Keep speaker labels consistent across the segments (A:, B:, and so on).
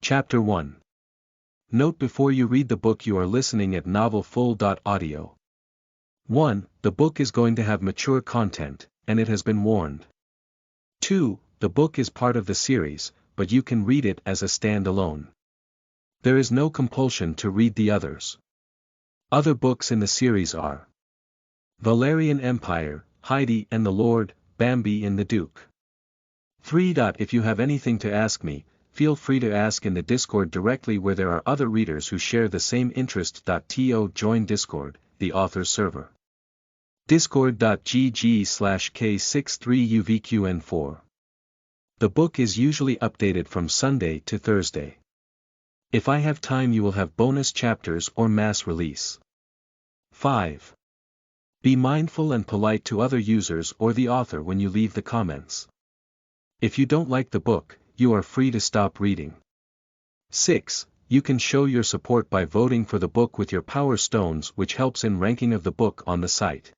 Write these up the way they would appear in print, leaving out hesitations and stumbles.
A: Chapter 1. Note before you read the book you are listening at novelfull.audio. 1. The book is going to have mature content, and it has been warned. 2. The book is part of the series, but you can read it as a stand-alone. There is no compulsion to read the others. Other books in the series are Valerian Empire, Heidi and the Lord, Bambi and the Duke. 3. If you have anything to ask me, feel free to ask in the Discord directly where there are other readers who share the same interest. To join Discord, the author's server. discord.gg/K63UVQN4. The book is usually updated from Sunday to Thursday. If I have time you will have bonus chapters or mass release. 5. Be mindful and polite to other users or the author when you leave the comments. If you don't like the book, you are free to stop reading. 6. You can show your support by voting for the book with your power stones, which helps in ranking of the book on the site.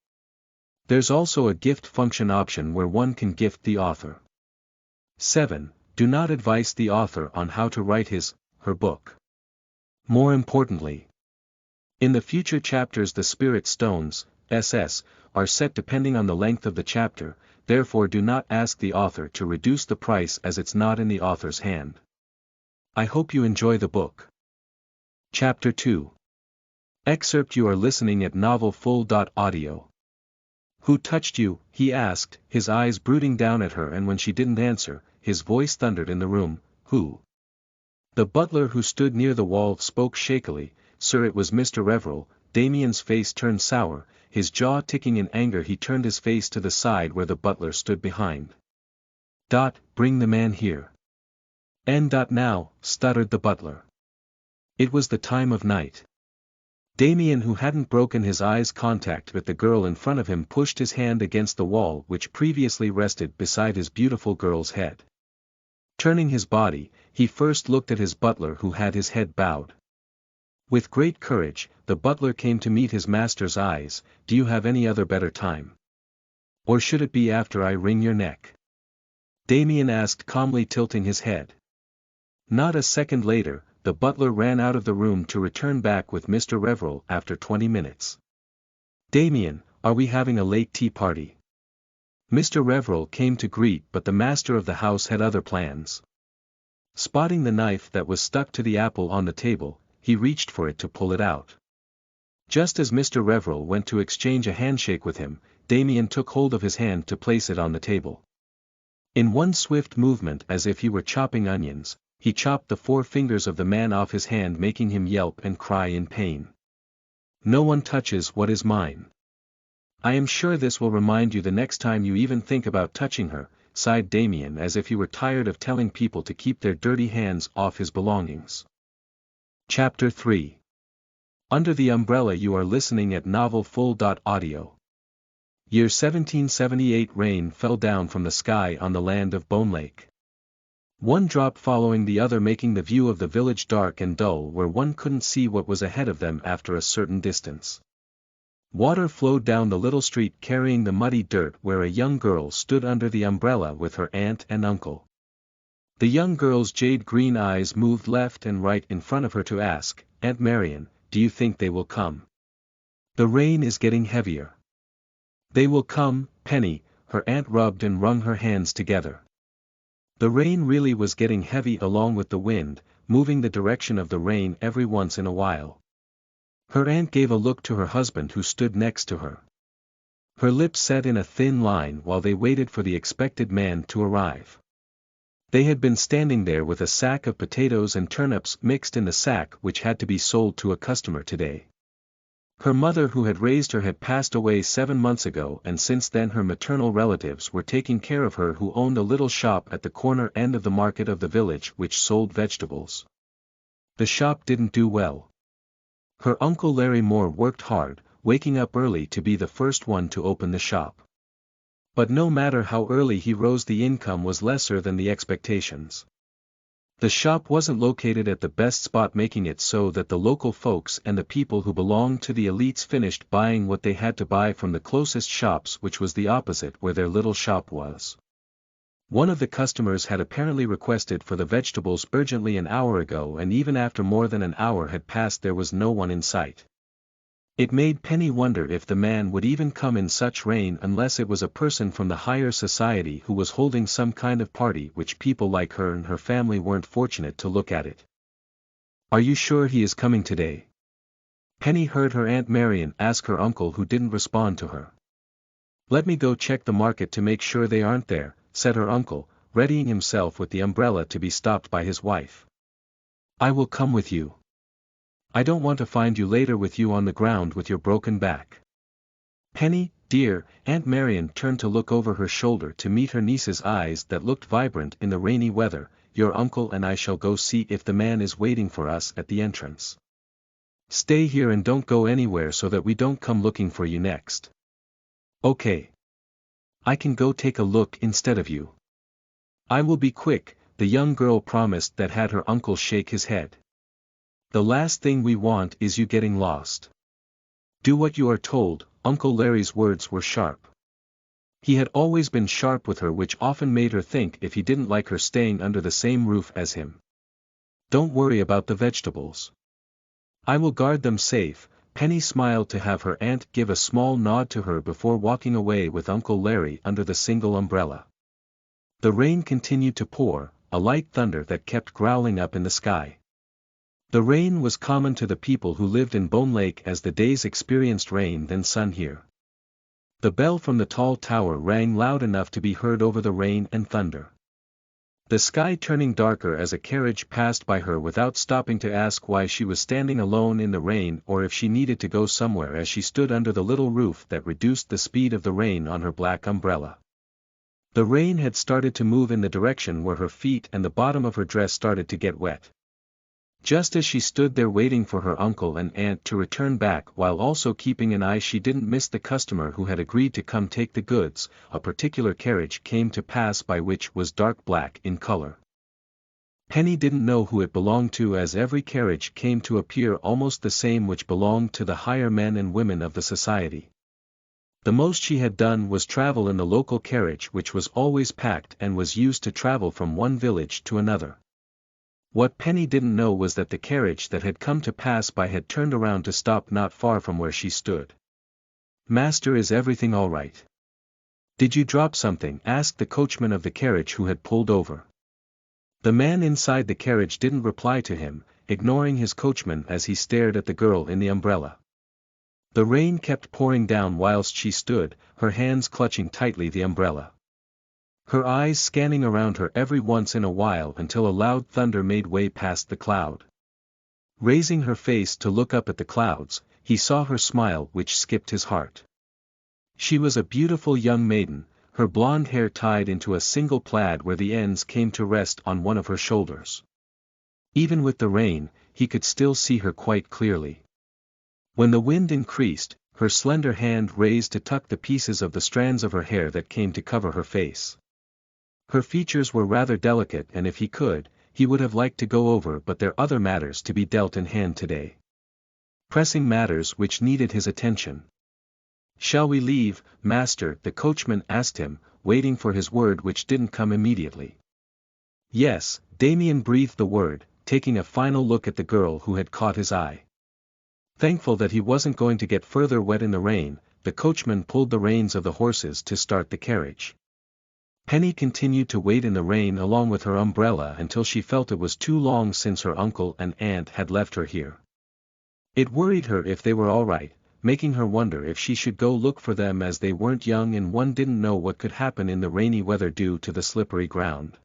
A: There's also a gift function option where one can gift the author. 7. Do not advise the author on how to write her book. More importantly, in the future chapters the spirit stones, SS, are set depending on the length of the chapter, therefore do not ask the author to reduce the price as it's not in the author's hand. I hope you enjoy the book. Chapter 2. Excerpt you are listening at novelfull.audio. Who touched you? He asked, his eyes brooding down at her, and when she didn't answer, his voice thundered in the room, Who? The butler who stood near the wall spoke shakily, Sir, it was Mr. Reverill. Damien's face turned sour, his jaw ticking in anger. He turned his face to the side where the butler stood behind. Bring the man here. Now, stuttered the butler. It was the time of night. Damien, who hadn't broken his eyes contact with the girl in front of him, pushed his hand against the wall which previously rested beside his beautiful girl's head. Turning his body, he first looked at his butler who had his head bowed. With great courage, the butler came to meet his master's eyes. Do you have any other better time? Or should it be after I wring your neck? Damien asked calmly, tilting his head. Not a second later, the butler ran out of the room to return back with Mr. Reverill after 20 minutes. Damien, are we having a late tea party? Mr. Reverill came to greet, but the master of the house had other plans. Spotting the knife that was stuck to the apple on the table, he reached for it to pull it out. Just as Mr. Reverill went to exchange a handshake with him, Damien took hold of his hand to place it on the table. In one swift movement, as if he were chopping onions, he chopped the 4 fingers of the man off his hand, making him yelp and cry in pain. No one touches what is mine. I am sure this will remind you the next time you even think about touching her, sighed Damien, as if he were tired of telling people to keep their dirty hands off his belongings. Chapter 3. Under the umbrella you are listening at novelfull.audio. Year 1778. Rain fell down from the sky on the land of Bone Lake. One drop following the other, making the view of the village dark and dull where one couldn't see what was ahead of them after a certain distance. Water flowed down the little street carrying the muddy dirt where a young girl stood under the umbrella with her aunt and uncle. The young girl's jade-green eyes moved left and right in front of her to ask, Aunt Marion, do you think they will come? The rain is getting heavier. They will come, Penny, her aunt rubbed and wrung her hands together. The rain really was getting heavy, along with the wind, moving the direction of the rain every once in a while. Her aunt gave a look to her husband who stood next to her. Her lips set in a thin line while they waited for the expected man to arrive. They had been standing there with a sack of potatoes and turnips mixed in the sack which had to be sold to a customer today. Her mother who had raised her had passed away 7 months ago, and since then her maternal relatives were taking care of her, who owned a little shop at the corner end of the market of the village which sold vegetables. The shop didn't do well. Her uncle Larry Moore worked hard, waking up early to be the first one to open the shop. But no matter how early he rose, the income was lesser than the expectations. The shop wasn't located at the best spot, making it so that the local folks and the people who belonged to the elites finished buying what they had to buy from the closest shops, which was the opposite where their little shop was. One of the customers had apparently requested for the vegetables urgently an hour ago, and even after more than an hour had passed there was no one in sight. It made Penny wonder if the man would even come in such rain unless it was a person from the higher society who was holding some kind of party which people like her and her family weren't fortunate to look at it. "Are you sure he is coming today?" Penny heard her Aunt Marion ask her uncle, who didn't respond to her. "Let me go check the market to make sure they aren't there," said her uncle, readying himself with the umbrella to be stopped by his wife. "I will come with you. I don't want to find you later with you on the ground with your broken back." "Penny, dear," Aunt Marion turned to look over her shoulder to meet her niece's eyes that looked vibrant in the rainy weather. "Your uncle and I shall go see if the man is waiting for us at the entrance. Stay here and don't go anywhere so that we don't come looking for you next." "Okay. I can go take a look instead of you." "I will be quick," the young girl promised, that had her uncle shake his head. "The last thing we want is you getting lost. Do what you are told." Uncle Larry's words were sharp. He had always been sharp with her, which often made her think if he didn't like her staying under the same roof as him. "Don't worry about the vegetables. I will guard them safe." Penny smiled to have her aunt give a small nod to her before walking away with Uncle Larry under the single umbrella. The rain continued to pour, a light thunder that kept growling up in the sky. The rain was common to the people who lived in Bone Lake, as the days experienced rain then sun here. The bell from the tall tower rang loud enough to be heard over the rain and thunder. The sky turning darker as a carriage passed by her without stopping to ask why she was standing alone in the rain or if she needed to go somewhere, as she stood under the little roof that reduced the speed of the rain on her black umbrella. The rain had started to move in the direction where her feet and the bottom of her dress started to get wet. Just as she stood there waiting for her uncle and aunt to return back while also keeping an eye she didn't miss the customer who had agreed to come take the goods, a particular carriage came to pass by which was dark black in color. Penny didn't know who it belonged to, as every carriage came to appear almost the same which belonged to the higher men and women of the society. The most she had done was travel in the local carriage, which was always packed and was used to travel from one village to another. What Penny didn't know was that the carriage that had come to pass by had turned around to stop not far from where she stood. "Master, is everything all right? Did you drop something?" asked the coachman of the carriage who had pulled over. The man inside the carriage didn't reply to him, ignoring his coachman as he stared at the girl in the umbrella. The rain kept pouring down whilst she stood, her hands clutching tightly the umbrella. Her eyes scanning around her every once in a while until a loud thunder made way past the cloud. Raising her face to look up at the clouds, he saw her smile, which skipped his heart. She was a beautiful young maiden, her blonde hair tied into a single plaid where the ends came to rest on one of her shoulders. Even with the rain, he could still see her quite clearly. When the wind increased, her slender hand raised to tuck the pieces of the strands of her hair that came to cover her face. Her features were rather delicate, and if he could, he would have liked to go over, but there are other matters to be dealt in hand today. Pressing matters which needed his attention. "Shall we leave, master?" the coachman asked him, waiting for his word which didn't come immediately. "Yes," Damien breathed the word, taking a final look at the girl who had caught his eye. Thankful that he wasn't going to get further wet in the rain, the coachman pulled the reins of the horses to start the carriage. Penny continued to wait in the rain along with her umbrella until she felt it was too long since her uncle and aunt had left her here. It worried her if they were all right, making her wonder if she should go look for them, as they weren't young and one didn't know what could happen in the rainy weather due to the slippery ground.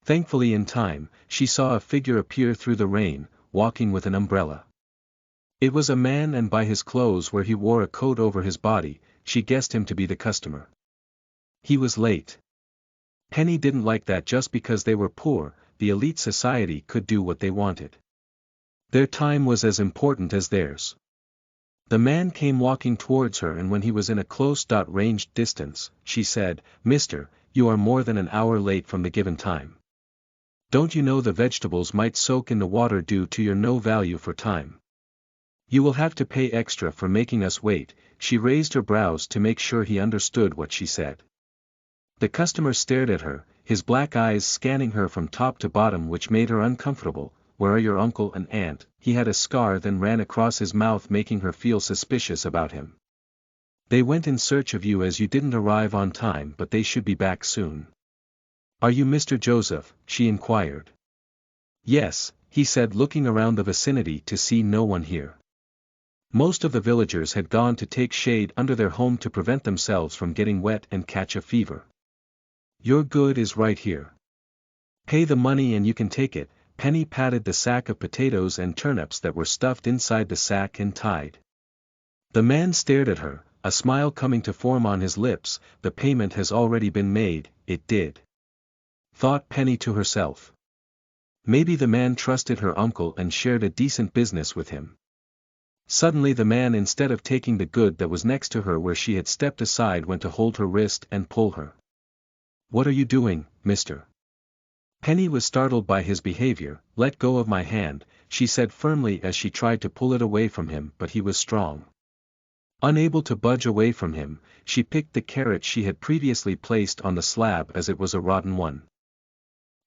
A: Thankfully in time, she saw a figure appear through the rain, walking with an umbrella. It was a man, and by his clothes where he wore a coat over his body, she guessed him to be the customer. He was late. Penny didn't like that. Just because they were poor, the elite society could do what they wanted. Their time was as important as theirs. The man came walking towards her, and when he was in a close ranged distance, she said, "Mister, you are more than an hour late from the given time. Don't you know the vegetables might soak in the water due to your no value for time? You will have to pay extra for making us wait." She raised her brows to make sure he understood what she said. The customer stared at her, his black eyes scanning her from top to bottom, which made her uncomfortable. "Where are your uncle and aunt?" He had a scar then ran across his mouth, making her feel suspicious about him. "They went in search of you as you didn't arrive on time, but they should be back soon." "Are you Mr. Joseph?" she inquired. "Yes," he said, looking around the vicinity to see no one here. Most of the villagers had gone to take shade under their home to prevent themselves from getting wet and catch a fever. "Your good is right here. Pay the money and you can take it." Penny patted the sack of potatoes and turnips that were stuffed inside the sack and tied. The man stared at her, a smile coming to form on his lips. "The payment has already been made." "It did," thought Penny to herself. Maybe the man trusted her uncle and shared a decent business with him. Suddenly the man, instead of taking the good that was next to her where she had stepped aside, went to hold her wrist and pull her. "What are you doing, mister?" Penny was startled by his behavior. "Let go of my hand," she said firmly as she tried to pull it away from him, but he was strong. Unable to budge away from him, she picked the carrot she had previously placed on the slab as it was a rotten one.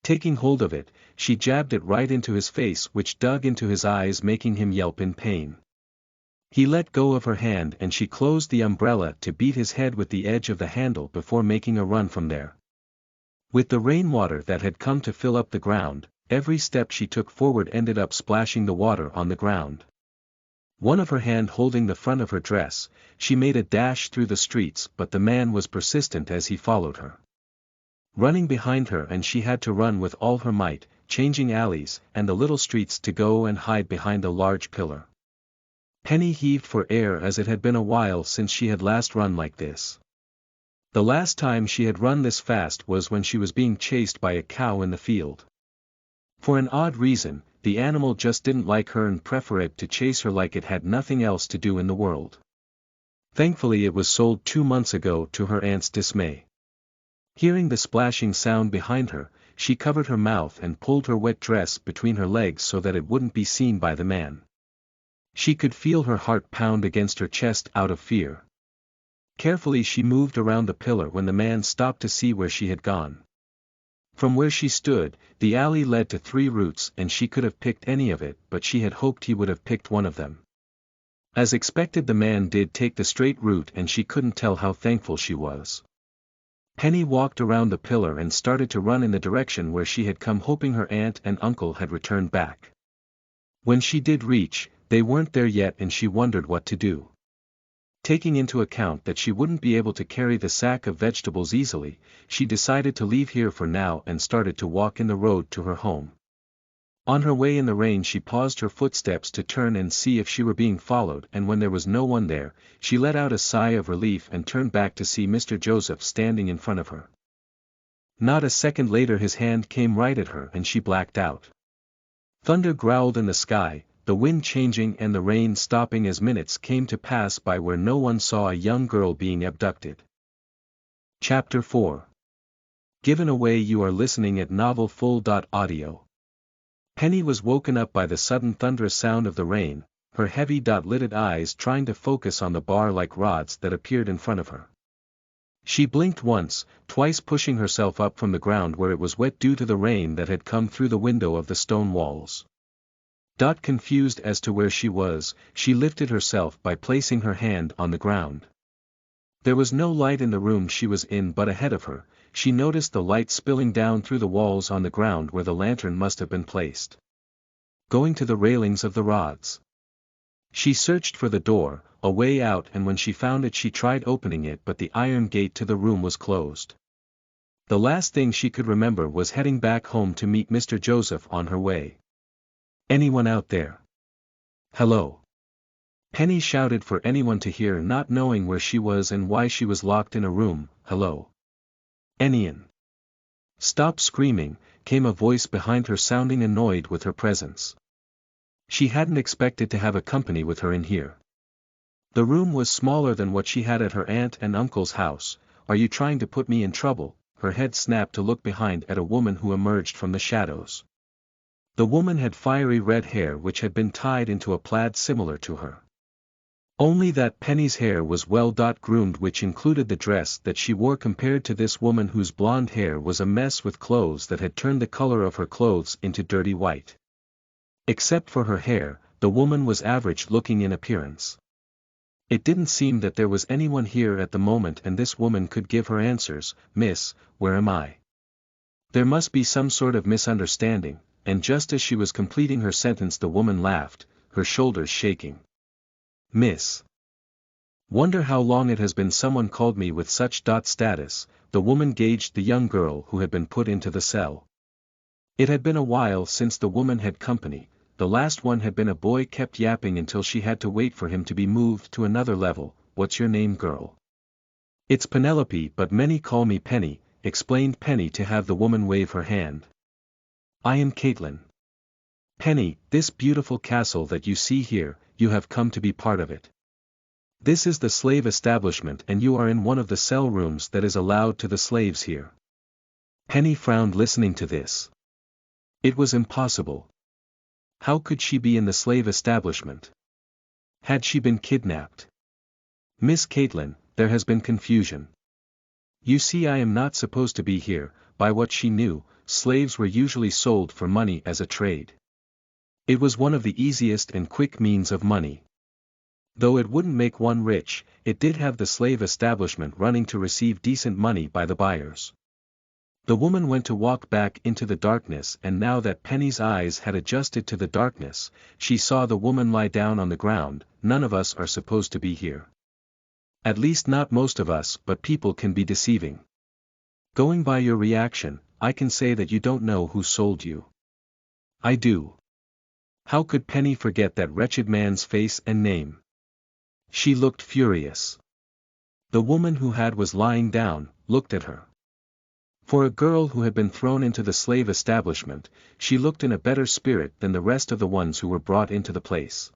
A: Taking hold of it, she jabbed it right into his face, which dug into his eyes, making him yelp in pain. He let go of her hand and she closed the umbrella to beat his head with the edge of the handle before making a run from there. With the rainwater that had come to fill up the ground, every step she took forward ended up splashing the water on the ground. One of her hand holding the front of her dress, she made a dash through the streets, but the man was persistent as he followed her, running behind her, and she had to run with all her might, changing alleys and the little streets to go and hide behind a large pillar. Penny heaved for air, as it had been a while since she had last run like this. The last time she had run this fast was when she was being chased by a cow in the field. For an odd reason, the animal just didn't like her and preferred to chase her like it had nothing else to do in the world. Thankfully it was sold 2 months ago, to her aunt's dismay. Hearing the splashing sound behind her, she covered her mouth and pulled her wet dress between her legs so that it wouldn't be seen by the man. She could feel her heart pound against her chest out of fear. Carefully she moved around the pillar when the man stopped to see where she had gone. From where she stood, the alley led to 3 routes and she could have picked any of it, but she had hoped he would have picked one of them. As expected, the man did take the straight route and she couldn't tell how thankful she was. Penny walked around the pillar and started to run in the direction where she had come, hoping her aunt and uncle had returned back. When she did reach, they weren't there yet and she wondered what to do. Taking into account that she wouldn't be able to carry the sack of vegetables easily, she decided to leave here for now and started to walk in the road to her home. On her way in the rain she paused her footsteps to turn and see if she were being followed, and when there was no one there, she let out a sigh of relief and turned back to see Mr. Joseph standing in front of her. Not a second later his hand came right at her and she blacked out. Thunder growled in the sky, the wind changing and the rain stopping as minutes came to pass by where no one saw a young girl being abducted. Chapter 4. Given away. You are listening at novelfull.audio. Penny was woken up by the sudden thunderous sound of the rain, her heavy lidded eyes trying to focus on the bar-like rods that appeared in front of her. She blinked once, twice, pushing herself up from the ground where it was wet due to the rain that had come through the window of the stone walls. Confused as to where she was, she lifted herself by placing her hand on the ground. There was no light in the room she was in, but ahead of her, she noticed the light spilling down through the walls on the ground where the lantern must have been placed. Going to the railings of the rods. She searched for the door, a way out, and when she found it she tried opening it, but the iron gate to the room was closed. The last thing she could remember was heading back home to meet Mr. Joseph on her way. "Anyone out there? Hello?" Penny shouted for anyone to hear, not knowing where she was and why she was locked in a room. "Hello? Damien? Stop screaming," came a voice behind her, sounding annoyed with her presence. She hadn't expected to have a company with her in here. The room was smaller than what she had at her aunt and uncle's house. "Are you trying to put me in trouble?" Her head snapped to look behind at a woman who emerged from the shadows. The woman had fiery red hair which had been tied into a plaid similar to her. Only that Penny's hair was well-groomed, which included the dress that she wore, compared to this woman whose blonde hair was a mess with clothes that had turned the color of her clothes into dirty white. Except for her hair, the woman was average-looking in appearance. It didn't seem that there was anyone here at the moment, and this woman could give her answers. "Miss, where am I?" There must be some sort of misunderstanding, and just as she was completing her sentence the woman laughed, her shoulders shaking. "Miss. Wonder how long it has been someone called me with such status." The woman gauged the young girl who had been put into the cell. It had been a while since the woman had company. The last one had been a boy kept yapping until she had to wait for him to be moved to another level. "What's your name, girl?" "It's Penelope, but many call me Penny," explained Penny to have the woman wave her hand. "I am Caitlin. Penny, this beautiful castle that you see here, you have come to be part of it. This is the slave establishment and you are in one of the cell rooms that is allowed to the slaves here." Penny frowned listening to this. It was impossible. How could she be in the slave establishment? Had she been kidnapped? "Miss Caitlin, there has been confusion. You see, I am not supposed to be here." By what she knew, slaves were usually sold for money as a trade. It was one of the easiest and quick means of money. Though it wouldn't make one rich, it did have the slave establishment running to receive decent money by the buyers. The woman went to walk back into the darkness, and now that Penny's eyes had adjusted to the darkness, she saw the woman lie down on the ground. "None of us are supposed to be here. At least not most of us, but people can be deceiving. Going by your reaction, I can say that you don't know who sold you." "I do." How could Penny forget that wretched man's face and name? She looked furious. The woman who was lying down, looked at her. For a girl who had been thrown into the slave establishment, she looked in a better spirit than the rest of the ones who were brought into the place.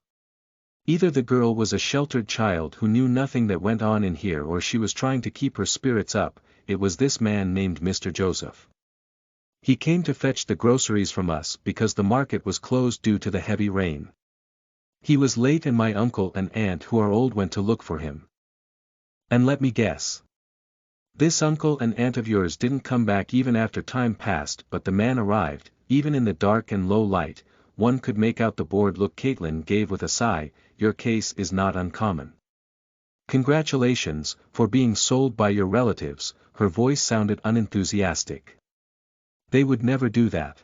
A: Either the girl was a sheltered child who knew nothing that went on in here, or she was trying to keep her spirits up. It was this man named Mr. Joseph. He came to fetch the groceries from us because the market was closed due to the heavy rain. He was late and my uncle and aunt who are old went to look for him. And let me guess. This uncle and aunt of yours didn't come back even after time passed, but the man arrived. Even in the dark and low light, one could make out the bored look Caitlin gave with a sigh. "Your case is not uncommon. Congratulations, for being sold by your relatives." Her voice sounded unenthusiastic. "They would never do that."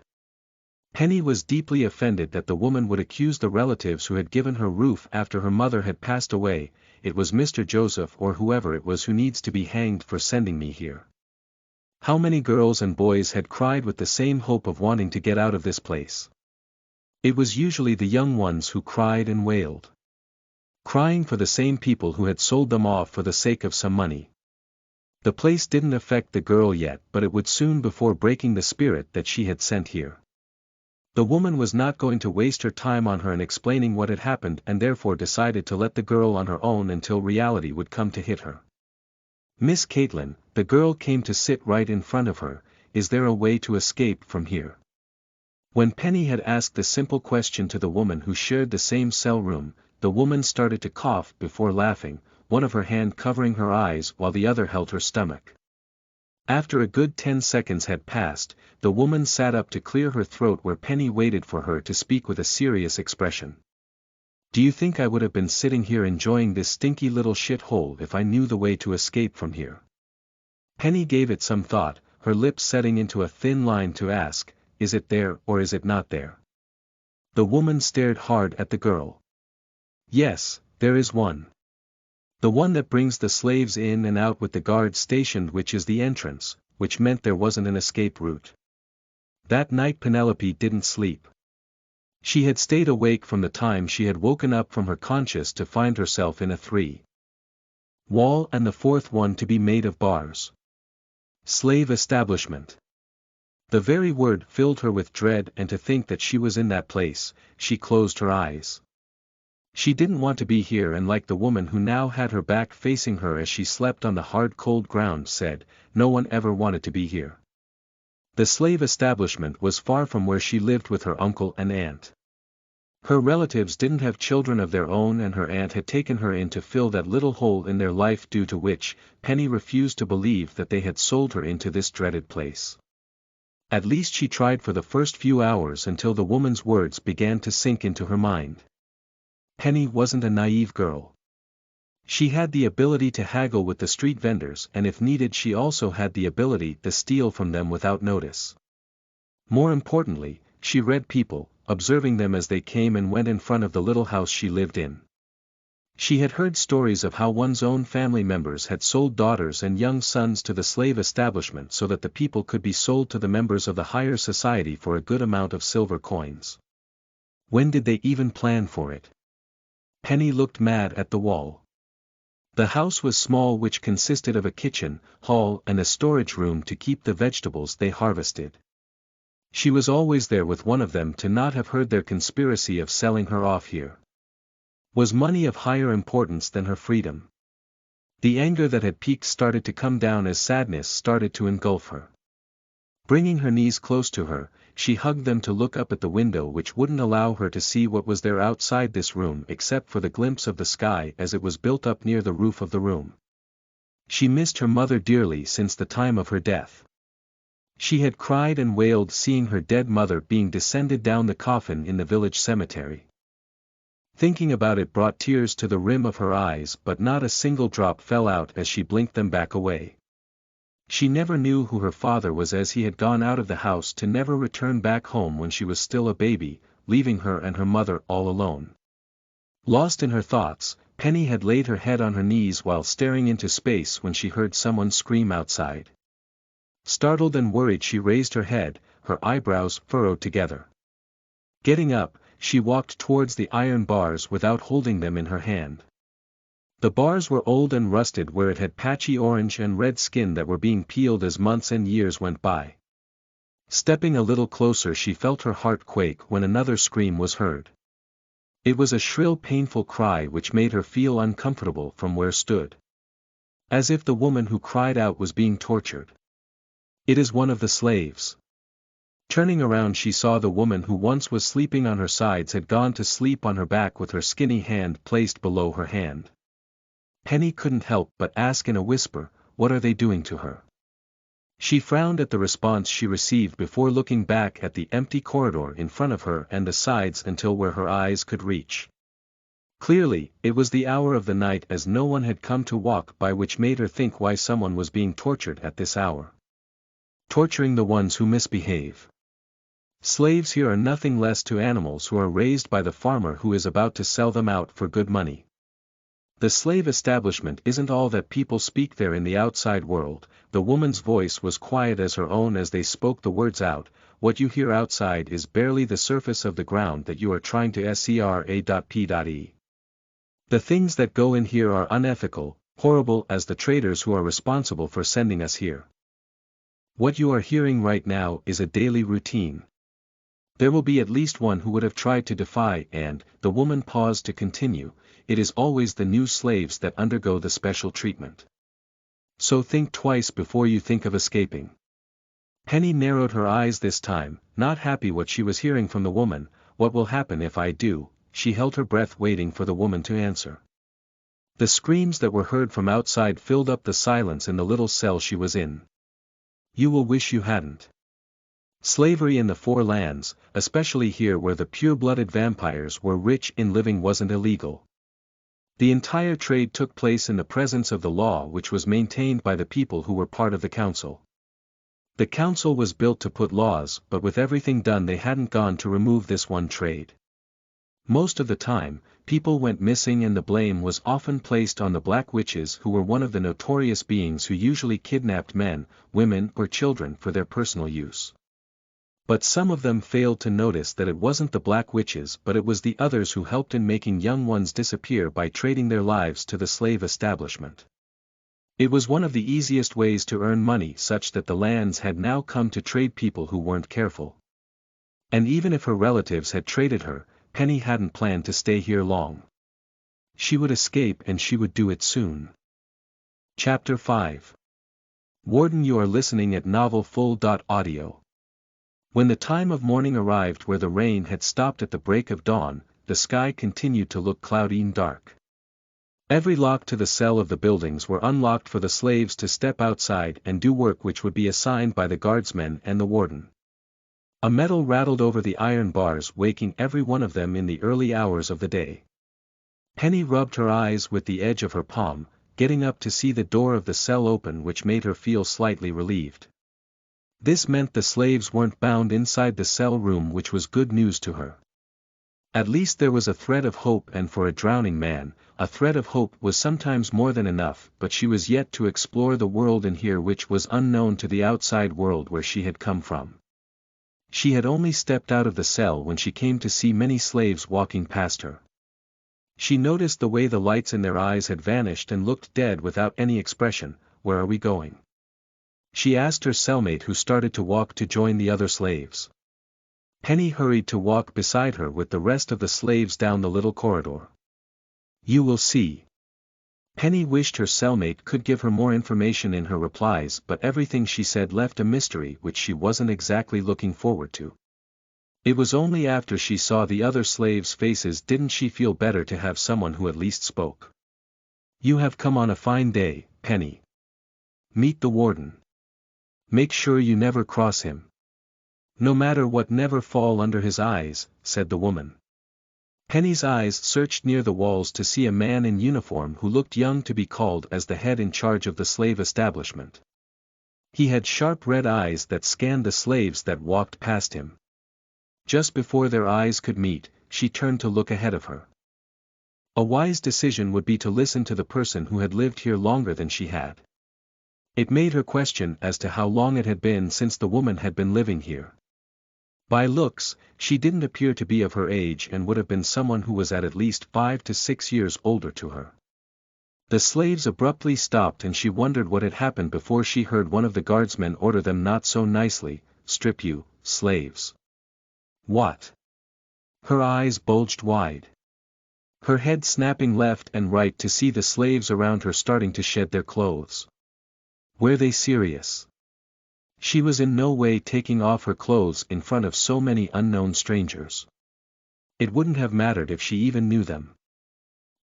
A: Penny was deeply offended that the woman would accuse the relatives who had given her roof after her mother had passed away. "It was Mr. Joseph or whoever it was who needs to be hanged for sending me here." How many girls and boys had cried with the same hope of wanting to get out of this place? It was usually the young ones who cried and wailed. Crying for the same people who had sold them off for the sake of some money. The place didn't affect the girl yet, but it would soon, before breaking the spirit that she had sent here. The woman was not going to waste her time on her and explaining what had happened, and therefore decided to let the girl on her own until reality would come to hit her. "Miss Caitlin," the girl came to sit right in front of her, "is there a way to escape from here?" When Penny had asked the simple question to the woman who shared the same cell room, the woman started to cough before laughing, one of her hand covering her eyes while the other held her stomach. After a good 10 seconds had passed, the woman sat up to clear her throat where Penny waited for her to speak with a serious expression. "Do you think I would have been sitting here enjoying this stinky little shit hole if I knew the way to escape from here?" Penny gave it some thought, her lips setting into a thin line to ask, "Is it there or is it not there?" The woman stared hard at the girl. "Yes, there is one. The one that brings the slaves in and out with the guards stationed, which is the entrance," which meant there wasn't an escape route. That night Penelope didn't sleep. She had stayed awake from the time she had woken up from her conscious to find herself in a 3-wall and the fourth one to be made of bars. Slave establishment. The very word filled her with dread, and to think that she was in that place, she closed her eyes. She didn't want to be here, and like the woman who now had her back facing her as she slept on the hard cold ground said, no one ever wanted to be here. The slave establishment was far from where she lived with her uncle and aunt. Her relatives didn't have children of their own, and her aunt had taken her in to fill that little hole in their life, due to which, Penny refused to believe that they had sold her into this dreaded place. At least she tried for the first few hours, until the woman's words began to sink into her mind. Penny wasn't a naive girl. She had the ability to haggle with the street vendors, and if needed she also had the ability to steal from them without notice. More importantly, she read people, observing them as they came and went in front of the little house she lived in. She had heard stories of how one's own family members had sold daughters and young sons to the slave establishment so that the people could be sold to the members of the higher society for a good amount of silver coins. When did they even plan for it? Penny looked mad at the wall. The house was small, which consisted of a kitchen, hall, and a storage room to keep the vegetables they harvested. She was always there with one of them to not have heard their conspiracy of selling her off here. Was money of higher importance than her freedom? The anger that had peaked started to come down as sadness started to engulf her. Bringing her knees close to her, she hugged them to look up at the window, which wouldn't allow her to see what was there outside this room except for the glimpse of the sky as it was built up near the roof of the room. She missed her mother dearly since the time of her death. She had cried and wailed seeing her dead mother being descended down the coffin in the village cemetery. Thinking about it brought tears to the rim of her eyes, but not a single drop fell out as she blinked them back away. She never knew who her father was, as he had gone out of the house to never return back home when she was still a baby, leaving her and her mother all alone. Lost in her thoughts, Penny had laid her head on her knees while staring into space when she heard someone scream outside. Startled and worried, she raised her head, her eyebrows furrowed together. Getting up, she walked towards the iron bars without holding them in her hand. The bars were old and rusted where it had patchy orange and red skin that were being peeled as months and years went by. Stepping a little closer, she felt her heart quake when another scream was heard. It was a shrill, painful cry which made her feel uncomfortable from where stood. As if the woman who cried out was being tortured. It is one of the slaves. Turning around, she saw the woman who once was sleeping on her sides had gone to sleep on her back with her skinny hand placed below her hand. Penny couldn't help but ask in a whisper, "What are they doing to her?" She frowned at the response she received before looking back at the empty corridor in front of her and the sides until where her eyes could reach. Clearly, it was the hour of the night, as no one had come to walk by, which made her think why someone was being tortured at this hour. Torturing the ones who misbehave. Slaves here are nothing less to animals who are raised by the farmer who is about to sell them out for good money. The slave establishment isn't all that people speak there in the outside world. The woman's voice was quiet as her own as they spoke the words out. What you hear outside is barely the surface of the ground that you are trying to scra.p.e. The things that go in here are unethical, horrible as the traders who are responsible for sending us here. What you are hearing right now is a daily routine. There will be at least one who would have tried to defy, and, the woman paused to continue, it is always the new slaves that undergo the special treatment. So think twice before you think of escaping. Penny narrowed her eyes this time, not happy what she was hearing from the woman. What will happen if I do? She held her breath waiting for the woman to answer. The screams that were heard from outside filled up the silence in the little cell she was in. You will wish you hadn't. Slavery in the four lands, especially here where the pure-blooded vampires were rich in living, wasn't illegal. The entire trade took place in the presence of the law, which was maintained by the people who were part of the council. The council was built to put laws, but with everything done they hadn't gone to remove this one trade. Most of the time, people went missing and the blame was often placed on the black witches, who were one of the notorious beings who usually kidnapped men, women or children for their personal use. But some of them failed to notice that it wasn't the black witches, but it was the others who helped in making young ones disappear by trading their lives to the slave establishment. It was one of the easiest ways to earn money, such that the lands had now come to trade people who weren't careful. And even if her relatives had traded her, Penny hadn't planned to stay here long. She would escape, and she would do it soon. Chapter 5. Warden, you are listening at novelfull.audio. When the time of morning arrived where the rain had stopped at the break of dawn, the sky continued to look cloudy and dark. Every lock to the cell of the buildings were unlocked for the slaves to step outside and do work which would be assigned by the guardsmen and the warden. A metal rattled over the iron bars, waking every one of them in the early hours of the day. Penny rubbed her eyes with the edge of her palm, getting up to see the door of the cell open, which made her feel slightly relieved. This meant the slaves weren't bound inside the cell room, which was good news to her. At least there was a thread of hope, and for a drowning man, a thread of hope was sometimes more than enough, but she was yet to explore the world in here which was unknown to the outside world where she had come from. She had only stepped out of the cell when she came to see many slaves walking past her. She noticed the way the lights in their eyes had vanished and looked dead without any expression. "Where are we going?" she asked her cellmate, who started to walk to join the other slaves. Penny hurried to walk beside her with the rest of the slaves down the little corridor. "You will see." Penny wished her cellmate could give her more information in her replies, but everything she said left a mystery which she wasn't exactly looking forward to. It was only after she saw the other slaves' faces didn't she feel better to have someone who at least spoke. "You have come on a fine day, Penny. Meet the warden. Make sure you never cross him. No matter what, never fall under his eyes," said the woman. Penny's eyes searched near the walls to see a man in uniform who looked young to be called as the head in charge of the slave establishment. He had sharp red eyes that scanned the slaves that walked past him. Just before their eyes could meet, she turned to look ahead of her. A wise decision would be to listen to the person who had lived here longer than she had. It made her question as to how long it had been since the woman had been living here. By looks, she didn't appear to be of her age and would have been someone who was at least 5 to 6 years older to her. The slaves abruptly stopped and she wondered what had happened before she heard one of the guardsmen order them not so nicely, "Strip you, slaves." "What?" Her eyes bulged wide. Her head snapping left and right to see the slaves around her starting to shed their clothes. Were they serious? She was in no way taking off her clothes in front of so many unknown strangers. It wouldn't have mattered if she even knew them.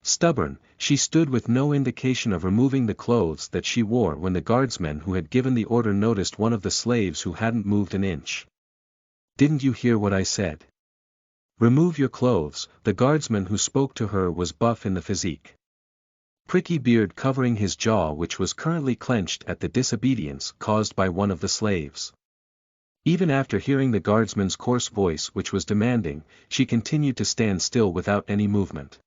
A: Stubborn, she stood with no indication of removing the clothes that she wore when the guardsmen who had given the order noticed one of the slaves who hadn't moved an inch. "Didn't you hear what I said? Remove your clothes." The guardsman who spoke to her was buff in the physique. Pricky beard covering his jaw, which was currently clenched at the disobedience caused by one of the slaves. Even after hearing the guardsman's coarse voice which was demanding, she continued to stand still without any movement.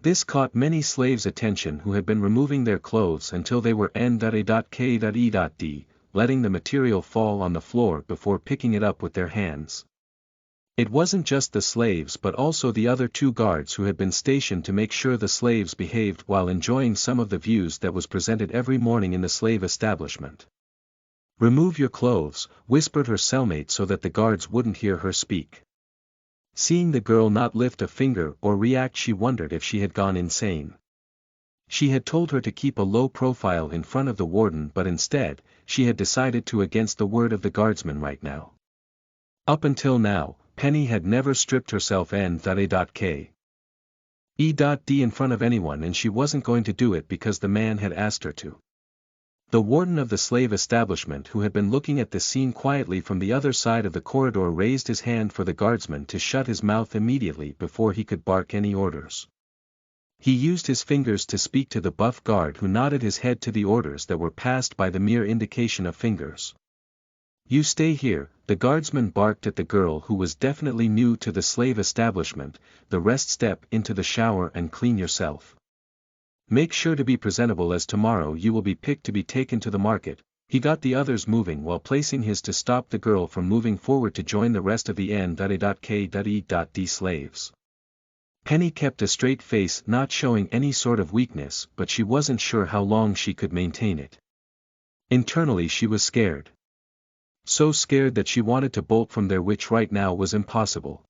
A: This caught many slaves' attention who had been removing their clothes until they were n.a.k.e.d, letting the material fall on the floor before picking it up with their hands. It wasn't just the slaves but also the other 2 guards who had been stationed to make sure the slaves behaved while enjoying some of the views that was presented every morning in the slave establishment. "Remove your clothes," whispered her cellmate so that the guards wouldn't hear her speak. Seeing the girl not lift a finger or react, she wondered if she had gone insane. She had told her to keep a low profile in front of the warden, but instead, she had decided to against the word of the guardsman right now. Up until now, Penny had never stripped herself n.a.k.e.d in front of anyone, and she wasn't going to do it because the man had asked her to. The warden of the slave establishment, who had been looking at the scene quietly from the other side of the corridor, raised his hand for the guardsman to shut his mouth immediately before he could bark any orders. He used his fingers to speak to the buff guard, who nodded his head to the orders that were passed by the mere indication of fingers. "You stay here," the guardsman barked at the girl, who was definitely new to the slave establishment. "The rest step into the shower and clean yourself. Make sure to be presentable, as tomorrow you will be picked to be taken to the market." He got the others moving while placing his to stop the girl from moving forward to join the rest of the n.a.k.e.d slaves. Penny kept a straight face, not showing any sort of weakness, but she wasn't sure how long she could maintain it. Internally she was scared. So scared that she wanted to bolt from there, which right now was impossible.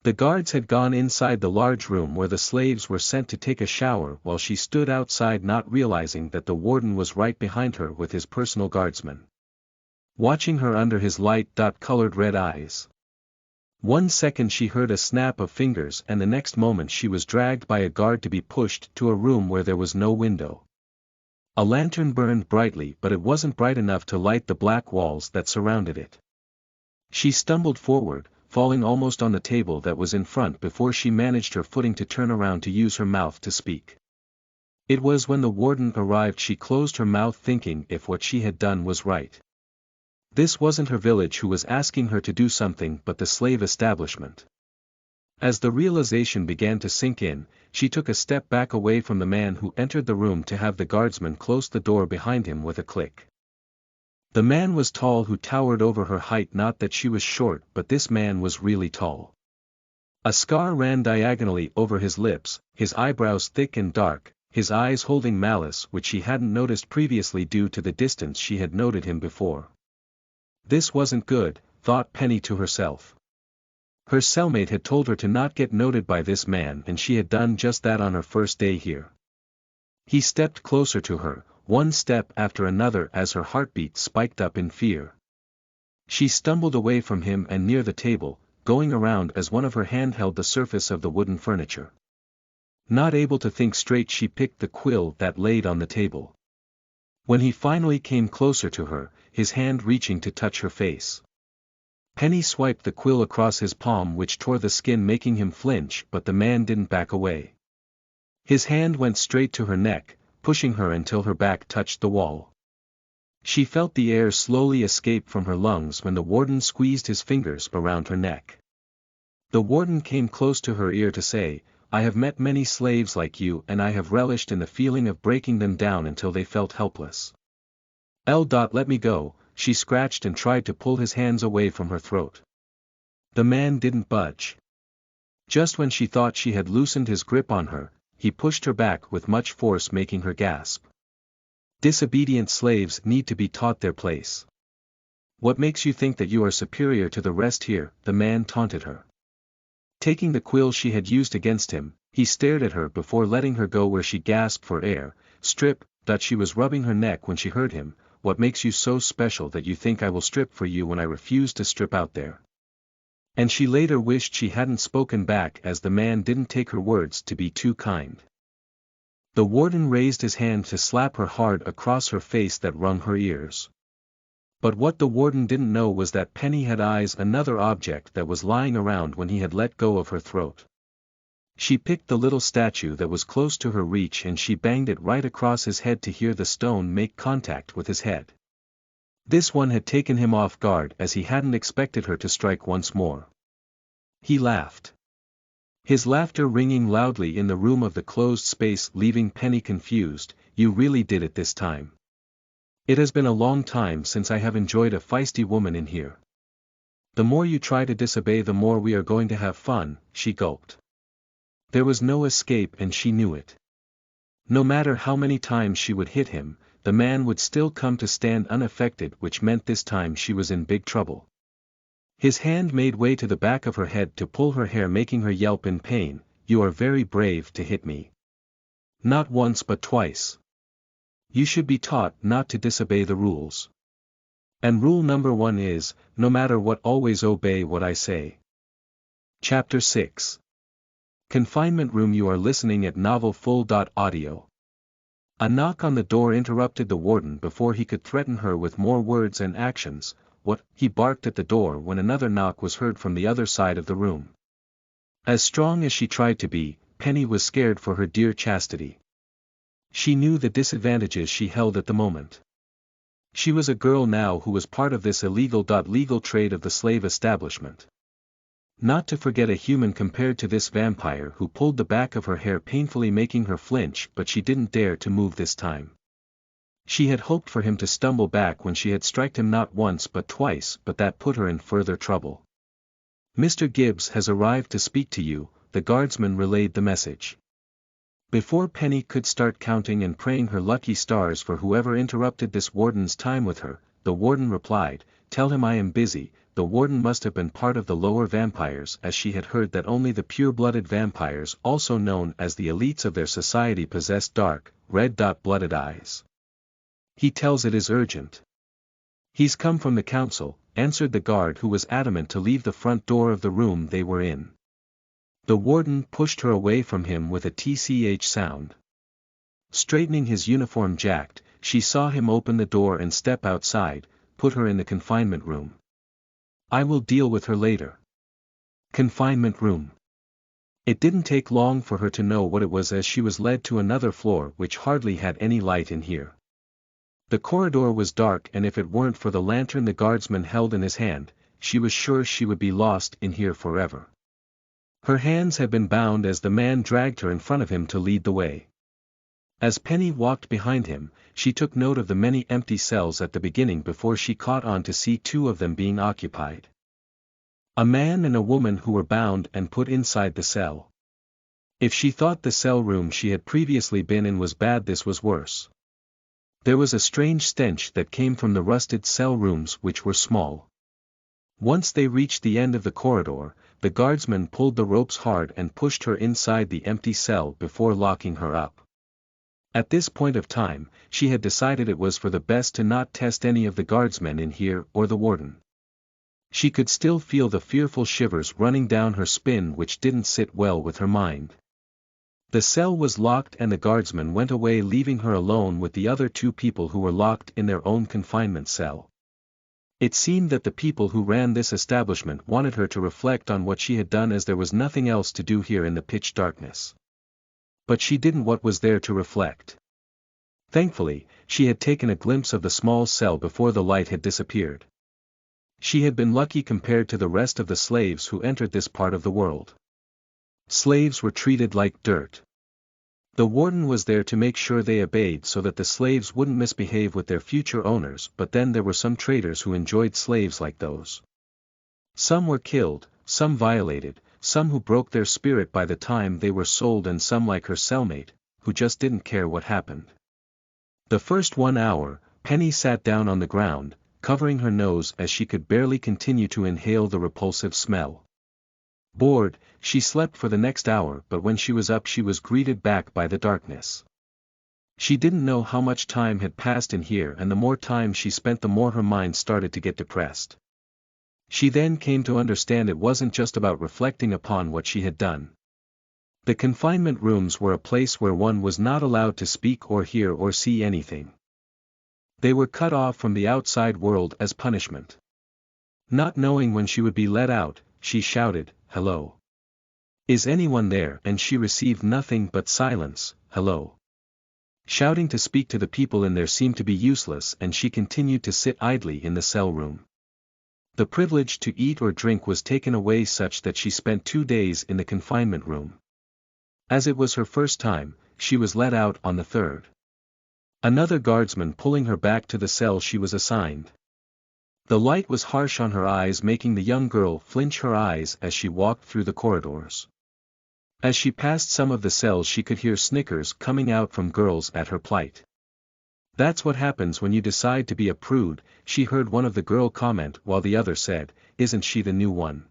A: The guards had gone inside the large room where the slaves were sent to take a shower, while she stood outside, not realizing that the warden was right behind her with his personal guardsman. watching her under his light-colored red eyes. 1 second she heard a snap of fingers and the next moment she was dragged by a guard to be pushed to a room where there was no window. A lantern burned brightly but it wasn't bright enough to light the black walls that surrounded it. She stumbled forward, falling almost on the table that was in front before she managed her footing to turn around to use her mouth to speak. It was when the warden arrived she closed her mouth thinking if what she had done was right. This wasn't her village who was asking her to do something but the slave establishment. As the realization began to sink in, she took a step back away from the man who entered the room to have the guardsman close the door behind him with a click. The man was tall who towered over her height, not that she was short but this man was really tall. A scar ran diagonally over his lips, his eyebrows thick and dark, his eyes holding malice which she hadn't noticed previously due to the distance she had noted him before. This wasn't good, thought Penny to herself. Her cellmate had told her to not get noted by this man and she had done just that on her first day here. He stepped closer to her, one step after another as her heartbeat spiked up in fear. She stumbled away from him and near the table, going around as one of her hand held the surface of the wooden furniture. Not able to think straight she picked the quill that laid on the table. When he finally came closer to her, his hand reaching to touch her face. Penny swiped the quill across his palm which tore the skin making him flinch but the man didn't back away. His hand went straight to her neck, pushing her until her back touched the wall. She felt the air slowly escape from her lungs when the warden squeezed his fingers around her neck. The warden came close to her ear to say, "I have met many slaves like you and I have relished in the feeling of breaking them down until they felt helpless. Let me go," she scratched and tried to pull his hands away from her throat. The man didn't budge. Just when she thought she had loosened his grip on her, he pushed her back with much force making her gasp. Disobedient slaves need to be taught their place. What makes you think that you are superior to the rest here? The man taunted her. Taking the quill she had used against him, he stared at her before letting her go where she gasped for air. Strip, that she was rubbing her neck when she heard him. What makes you so special that you think I will strip for you when I refuse to strip out there? And she later wished she hadn't spoken back as the man didn't take her words to be too kind. The warden raised his hand to slap her hard across her face that wrung her ears. But what the warden didn't know was that Penny had eyes another object that was lying around when he had let go of her throat. She picked the little statue that was close to her reach and she banged it right across his head to hear the stone make contact with his head. This one had taken him off guard as he hadn't expected her to strike once more. He laughed. His laughter ringing loudly in the room of the closed space leaving Penny confused. "You really did it this time. It has been a long time since I have enjoyed a feisty woman in here. The more you try to disobey the more we are going to have fun," she gulped. There was no escape and she knew it. No matter how many times she would hit him, the man would still come to stand unaffected, which meant this time she was in big trouble. His hand made way to the back of her head to pull her hair making her yelp in pain. "You are very brave to hit me. Not once but twice. You should be taught not to disobey the rules. And rule number 1 is, no matter what always obey what I say." Chapter 6. Confinement Room. You are listening at novelfull.audio. A knock on the door interrupted the warden before he could threaten her with more words and actions. "What?" he barked at the door when another knock was heard from the other side of the room. As strong as she tried to be, Penny was scared for her dear chastity. She knew the disadvantages she held at the moment. She was a girl now who was part of this illegal trade of the slave establishment. Not to forget a human compared to this vampire who pulled the back of her hair painfully making her flinch, but she didn't dare to move this time. She had hoped for him to stumble back when she had struck him not once but twice, but that put her in further trouble. "Mr. Gibbs has arrived to speak to you," the guardsman relayed the message. Before Penny could start counting and praying her lucky stars for whoever interrupted this warden's time with her, the warden replied, "Tell him I am busy." The warden must have been part of the lower vampires as she had heard that only the pure-blooded vampires, also known as the elites of their society, possessed dark, red-blooded eyes. "He tells it is urgent." He's come from the council, answered the guard who was adamant to leave the front door of the room they were in. The warden pushed her away from him with a tch sound. Straightening his uniform jacket, she saw him open the door and step outside, put her in the confinement room. I will deal with her later. Confinement room. It didn't take long for her to know what it was as she was led to another floor which hardly had any light in here. The corridor was dark, and if it weren't for the lantern the guardsman held in his hand, she was sure she would be lost in here forever. Her hands had been bound as the man dragged her in front of him to lead the way. As Penny walked behind him, she took note of the many empty cells at the beginning before she caught on to see two of them being occupied. A man and a woman who were bound and put inside the cell. If she thought the cell room she had previously been in was bad, this was worse. There was a strange stench that came from the rusted cell rooms, which were small. Once they reached the end of the corridor, the guardsman pulled the ropes hard and pushed her inside the empty cell before locking her up. At this point of time, she had decided it was for the best to not test any of the guardsmen in here or the warden. She could still feel the fearful shivers running down her spine, which didn't sit well with her mind. The cell was locked and the guardsman went away, leaving her alone with the other two people who were locked in their own confinement cell. It seemed that the people who ran this establishment wanted her to reflect on what she had done, as there was nothing else to do here in the pitch darkness. But she didn't. What was there to reflect? Thankfully, she had taken a glimpse of the small cell before the light had disappeared. She had been lucky compared to the rest of the slaves who entered this part of the world. Slaves were treated like dirt. The warden was there to make sure they obeyed so that the slaves wouldn't misbehave with their future owners, but then there were some traitors who enjoyed slaves like those. Some were killed, some violated, some who broke their spirit by the time they were sold, and some like her cellmate, who just didn't care what happened. The first 1 hour, Penny sat down on the ground, covering her nose as she could barely continue to inhale the repulsive smell. Bored, she slept for the next hour, but when she was up she was greeted back by the darkness. She didn't know how much time had passed in here, and the more time she spent the more her mind started to get depressed. She then came to understand it wasn't just about reflecting upon what she had done. The confinement rooms were a place where one was not allowed to speak or hear or see anything. They were cut off from the outside world as punishment. Not knowing when she would be let out, she shouted, "Hello. Is anyone there?" and she received nothing but silence, "Hello." Shouting to speak to the people in there seemed to be useless, and she continued to sit idly in the cell room. The privilege to eat or drink was taken away, such that she spent 2 days in the confinement room. As it was her first time, she was let out on the third. Another guardsman pulling her back to the cell she was assigned. The light was harsh on her eyes, making the young girl flinch her eyes as she walked through the corridors. As she passed some of the cells she could hear snickers coming out from girls at her plight. "That's what happens when you decide to be a prude," she heard one of the girl comment, while the other said, "Isn't she the new one?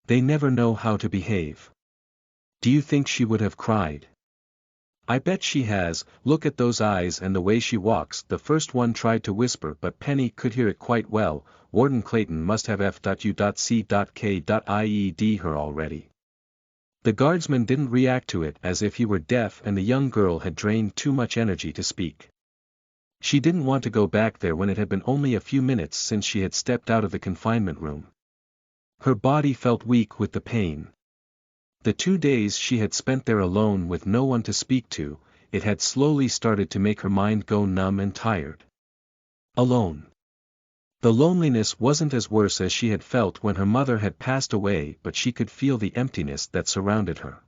A: They never know how to behave." Do you think she would have cried? "I bet she has, look at those eyes and the way she walks," the first one tried to whisper, but Penny could hear it quite well. Warden Clayton must have f.u.c.k.ied her already. The guardsman didn't react to it, as if he were deaf, and the young girl had drained too much energy to speak. She didn't want to go back there when it had been only a few minutes since she had stepped out of the confinement room. Her body felt weak with the pain. The 2 days she had spent there alone with no one to speak to, it had slowly started to make her mind go numb and tired. Alone. The loneliness wasn't as worse as she had felt when her mother had passed away, but she could feel the emptiness that surrounded her.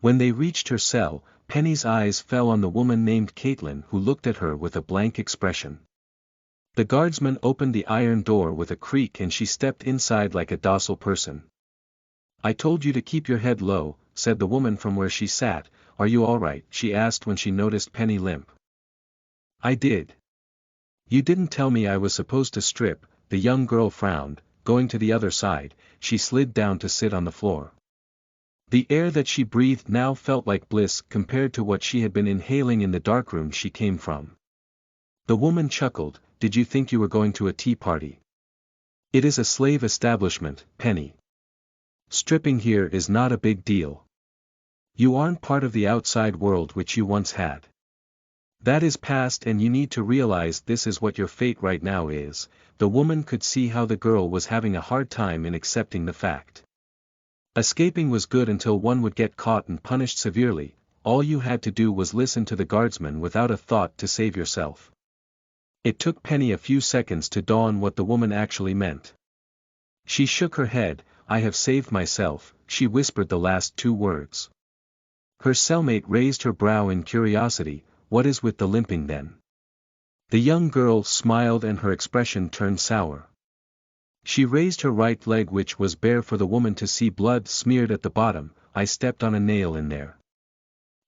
A: When they reached her cell, Penny's eyes fell on the woman named Caitlin, who looked at her with a blank expression. The guardsman opened the iron door with a creak and she stepped inside like a docile person. "I told you to keep your head low," said the woman from where she sat. "Are you all right?" she asked when she noticed Penny limp. "I did. You didn't tell me I was supposed to strip." The young girl frowned. Going to the other side, she slid down to sit on the floor. The air that she breathed now felt like bliss compared to what she had been inhaling in the darkroom she came from. The woman chuckled, did you think you were going to a tea party? It is a slave establishment, Penny. Stripping here is not a big deal. You aren't part of the outside world which you once had. That is past, and you need to realize this is what your fate right now is. The woman could see how the girl was having a hard time in accepting the fact. Escaping was good until one would get caught and punished severely. All you had to do was listen to the guardsman without a thought to save yourself. It took Penny a few seconds to dawn what the woman actually meant. She shook her head. I have saved myself, she whispered the last two words. Her cellmate raised her brow in curiosity. What is with the limping then? The young girl smiled and her expression turned sour. She raised her right leg, which was bare, for the woman to see blood smeared at the bottom. I stepped on a nail in there.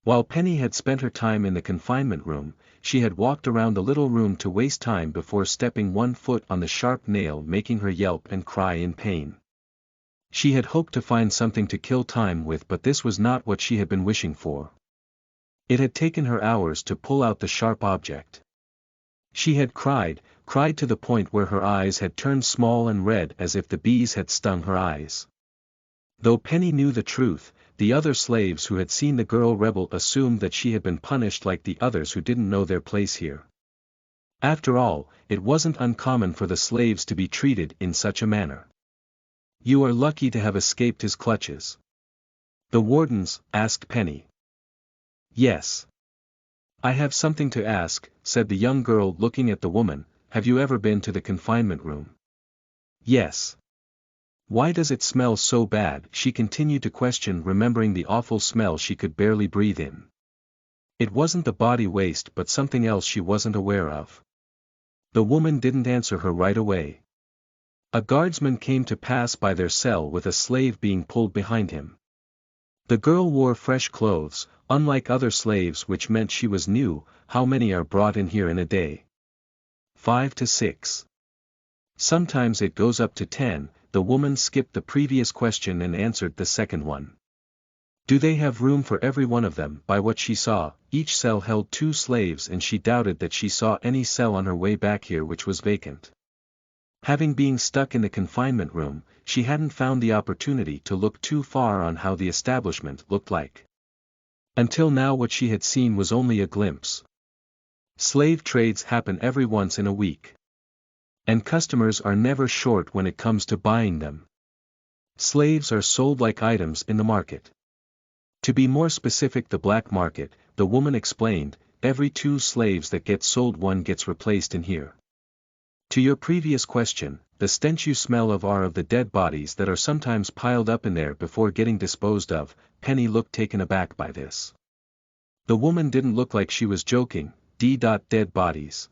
A: While Penny had spent her time in the confinement room, she had walked around the little room to waste time before stepping one foot on the sharp nail, making her yelp and cry in pain. She had hoped to find something to kill time with, but this was not what she had been wishing for. It had taken her hours to pull out the sharp object. She had cried to the point where her eyes had turned small and red as if the bees had stung her eyes. Though Penny knew the truth, the other slaves who had seen the girl rebel assumed that she had been punished like the others who didn't know their place here. After all, it wasn't uncommon for the slaves to be treated in such a manner. You are lucky to have escaped his clutches. The wardens asked Penny. Yes. I have something to ask, said the young girl looking at the woman. Have you ever been to the confinement room? Yes. Why does it smell so bad? She continued to question, remembering the awful smell she could barely breathe in. It wasn't the body waste but something else she wasn't aware of. The woman didn't answer her right away. A guardsman came to pass by their cell with a slave being pulled behind him. The girl wore fresh clothes, unlike other slaves, which meant she was new. How many are brought in here in a day? 5 to 6. Sometimes it goes up to 10. The woman skipped the previous question and answered the second one. Do they have room for every one of them? By what she saw, each cell held 2 slaves, and she doubted that she saw any cell on her way back here which was vacant. Having been stuck in the confinement room, she hadn't found the opportunity to look too far on how the establishment looked like. Until now what she had seen was only a glimpse. Slave trades happen every once in a week. And customers are never short when it comes to buying them. Slaves are sold like items in the market. To be more specific, the black market, the woman explained. Every 2 slaves that get sold, one gets replaced in here. To your previous question, the stench you smell of are of the dead bodies that are sometimes piled up in there before getting disposed of. Penny looked taken aback by this. The woman didn't look like she was joking. Dead bodies.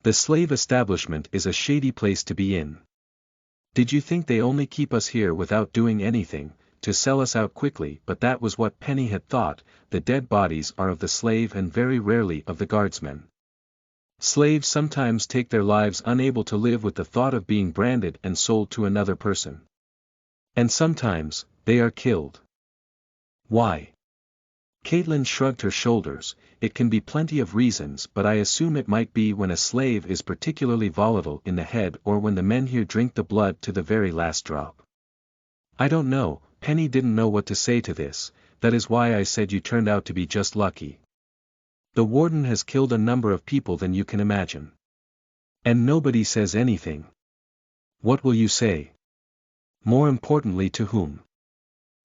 A: The slave establishment is a shady place to be in. Did you think they only keep us here without doing anything, to sell us out quickly? But that was what Penny had thought. The dead bodies are of the slave and very rarely of the guardsmen. Slaves sometimes take their lives unable to live with the thought of being branded and sold to another person. And sometimes, they are killed. Why? Caitlin shrugged her shoulders. It can be plenty of reasons, but I assume it might be when a slave is particularly volatile in the head, or when the men here drink the blood to the very last drop. I don't know. Penny didn't know what to say to this. That is why I said you turned out to be just lucky. The warden has killed a number of people than you can imagine. And nobody says anything. What will you say? More importantly, to whom?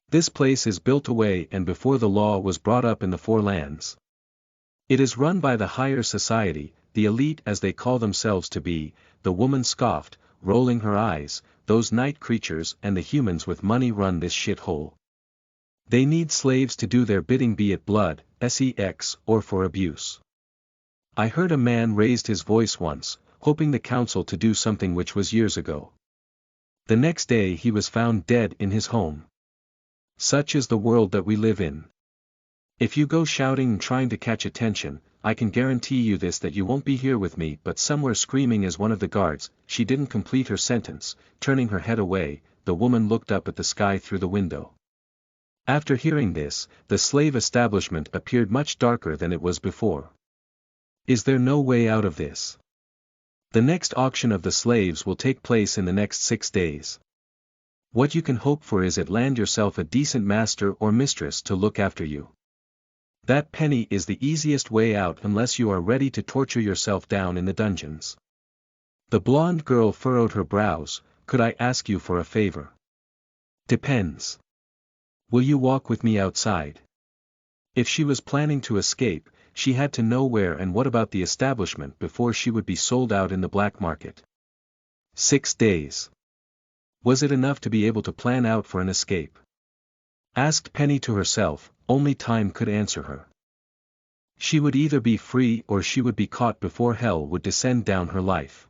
A: This place is built away and before the law was brought up in the Four Lands. It is run by the higher society, the elite as they call themselves to be. The woman scoffed, rolling her eyes. Those night creatures and the humans with money run this shithole. They need slaves to do their bidding, be it blood, sex, or for abuse. I heard a man raised his voice once, hoping the council to do something, which was years ago. The next day he was found dead in his home. Such is the world that we live in. If you go shouting and trying to catch attention, I can guarantee you this, that you won't be here with me, but somewhere screaming as one of the guards. She didn't complete her sentence. Turning her head away, the woman looked up at the sky through the window. After hearing this, the slave establishment appeared much darker than it was before. Is there no way out of this? The next auction of the slaves will take place in the next 6 days. What you can hope for is it land yourself a decent master or mistress to look after you. That penny is the easiest way out unless you are ready to torture yourself down in the dungeons. The blonde girl furrowed her brows. Could I ask you for a favor? Depends. Will you walk with me outside? If she was planning to escape, she had to know where and what about the establishment before she would be sold out in the black market. 6 days. Was it enough to be able to plan out for an escape? Asked Penny to herself, only time could answer her. She would either be free or she would be caught before hell would descend down her life.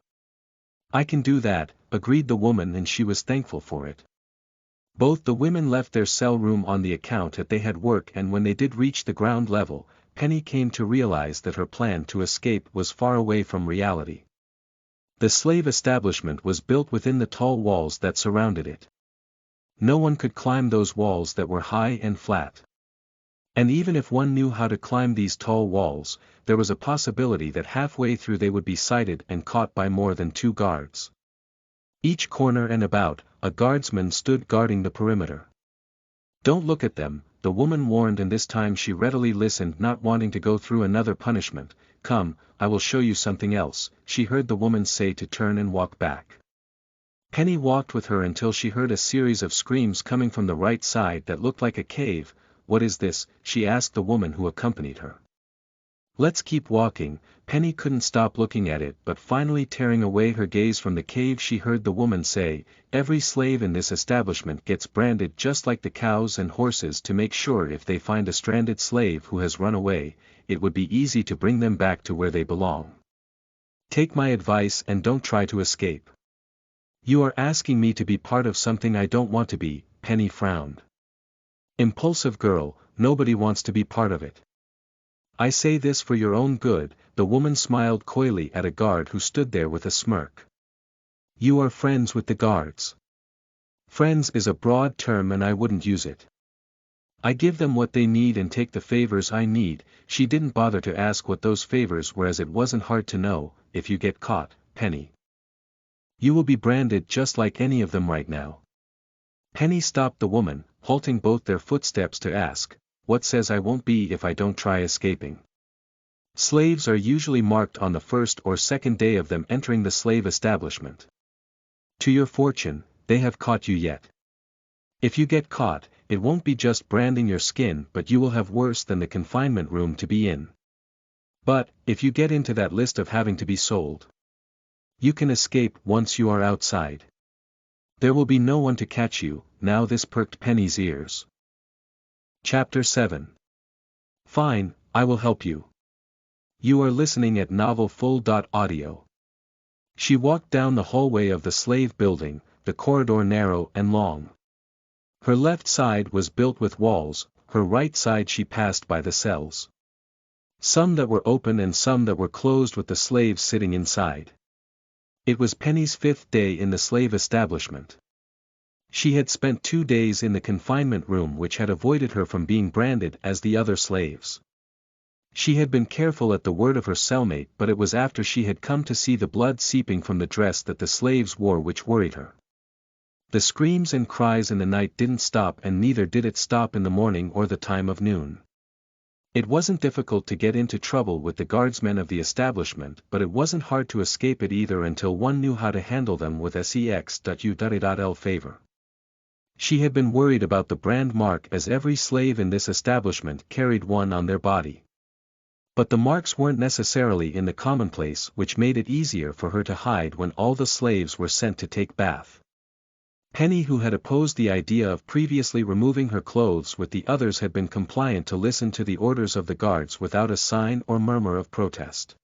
A: I can do that, agreed the woman, and she was thankful for it. Both the women left their cell room on the account that they had work, and when they did reach the ground level, Penny came to realize that her plan to escape was far away from reality. The slave establishment was built within the tall walls that surrounded it. No one could climb those walls that were high and flat. And even if one knew how to climb these tall walls, there was a possibility that halfway through they would be sighted and caught by more than 2 guards. Each corner and about, a guardsman stood guarding the perimeter. Don't look at them, the woman warned, and this time she readily listened, not wanting to go through another punishment. Come, I will show you something else, she heard the woman say to turn and walk back. Penny walked with her until she heard a series of screams coming from the right side that looked like a cave. What is this? She asked the woman who accompanied her. Let's keep walking. Penny couldn't stop looking at it, but finally tearing away her gaze from the cave, she heard the woman say, every slave in this establishment gets branded just like the cows and horses to make sure if they find a stranded slave who has run away, it would be easy to bring them back to where they belong. Take my advice and don't try to escape. You are asking me to be part of something I don't want to be, Penny frowned. Impulsive girl, nobody wants to be part of it. I say this for your own good, the woman smiled coyly at a guard who stood there with a smirk. You are friends with the guards. Friends is a broad term and I wouldn't use it. I give them what they need and take the favors I need. She didn't bother to ask what those favors were, as it wasn't hard to know. If you get caught, Penny, you will be branded just like any of them right now. Penny stopped the woman, halting both their footsteps to ask, what says I won't be if I don't try escaping? Slaves are usually marked on the first or second day of them entering the slave establishment. To your fortune, they have caught you yet. If you get caught, it won't be just branding your skin, but you will have worse than the confinement room to be in. But, if you get into that list of having to be sold, you can escape once you are outside. There will be no one to catch you. Now this perked Penny's ears. Chapter 7. Fine, I will help you. You are listening at novelfull.audio. She walked down the hallway of the slave building, the corridor narrow and long. Her left side was built with walls, her right side she passed by the cells. Some that were open and some that were closed with the slaves sitting inside. It was Penny's 5th day in the slave establishment. She had spent 2 days in the confinement room, which had avoided her from being branded as the other slaves. She had been careful at the word of her cellmate, but it was after she had come to see the blood seeping from the dress that the slaves wore which worried her. The screams and cries in the night didn't stop, and neither did it stop in the morning or the time of noon. It wasn't difficult to get into trouble with the guardsmen of the establishment, but it wasn't hard to escape it either until one knew how to handle them with sex.u.l favor. She had been worried about the brand mark, as every slave in this establishment carried one on their body. But the marks weren't necessarily in the commonplace, which made it easier for her to hide when all the slaves were sent to take bath. Penny, who had opposed the idea of previously removing her clothes with the others, had been compliant to listen to the orders of the guards without a sign or murmur of protest.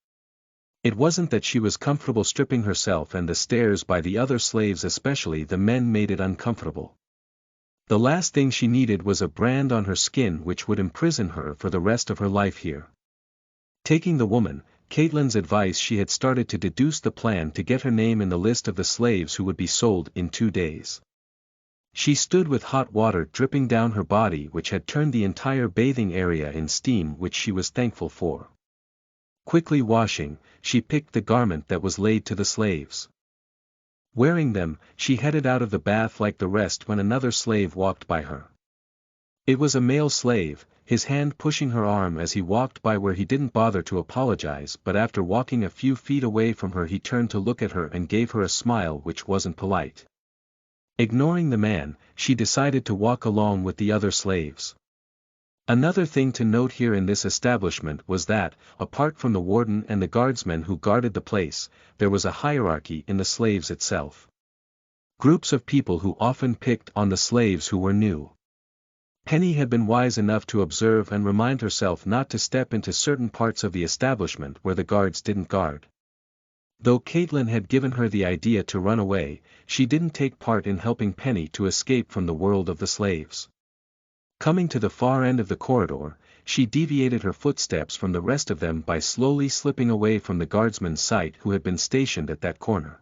A: It wasn't that she was comfortable stripping herself, and the stares by the other slaves, especially the men, made it uncomfortable. The last thing she needed was a brand on her skin which would imprison her for the rest of her life here. Taking the woman, Caitlin's advice, she had started to deduce the plan to get her name in the list of the slaves who would be sold in 2 days. She stood with hot water dripping down her body, which had turned the entire bathing area in steam, which she was thankful for. Quickly washing, she picked the garment that was laid to the slaves. Wearing them, she headed out of the bath like the rest when another slave walked by her. It was a male slave, his hand pushing her arm as he walked by where he didn't bother to apologize, but after walking a few feet away from her he turned to look at her and gave her a smile which wasn't polite. Ignoring the man, she decided to walk along with the other slaves. Another thing to note here in this establishment was that, apart from the warden and the guardsmen who guarded the place, there was a hierarchy in the slaves itself. Groups of people who often picked on the slaves who were new. Penny had been wise enough to observe and remind herself not to step into certain parts of the establishment where the guards didn't guard. Though Caitlin had given her the idea to run away, she didn't take part in helping Penny to escape from the world of the slaves. Coming to the far end of the corridor, she deviated her footsteps from the rest of them by slowly slipping away from the guardsman's sight who had been stationed at that corner.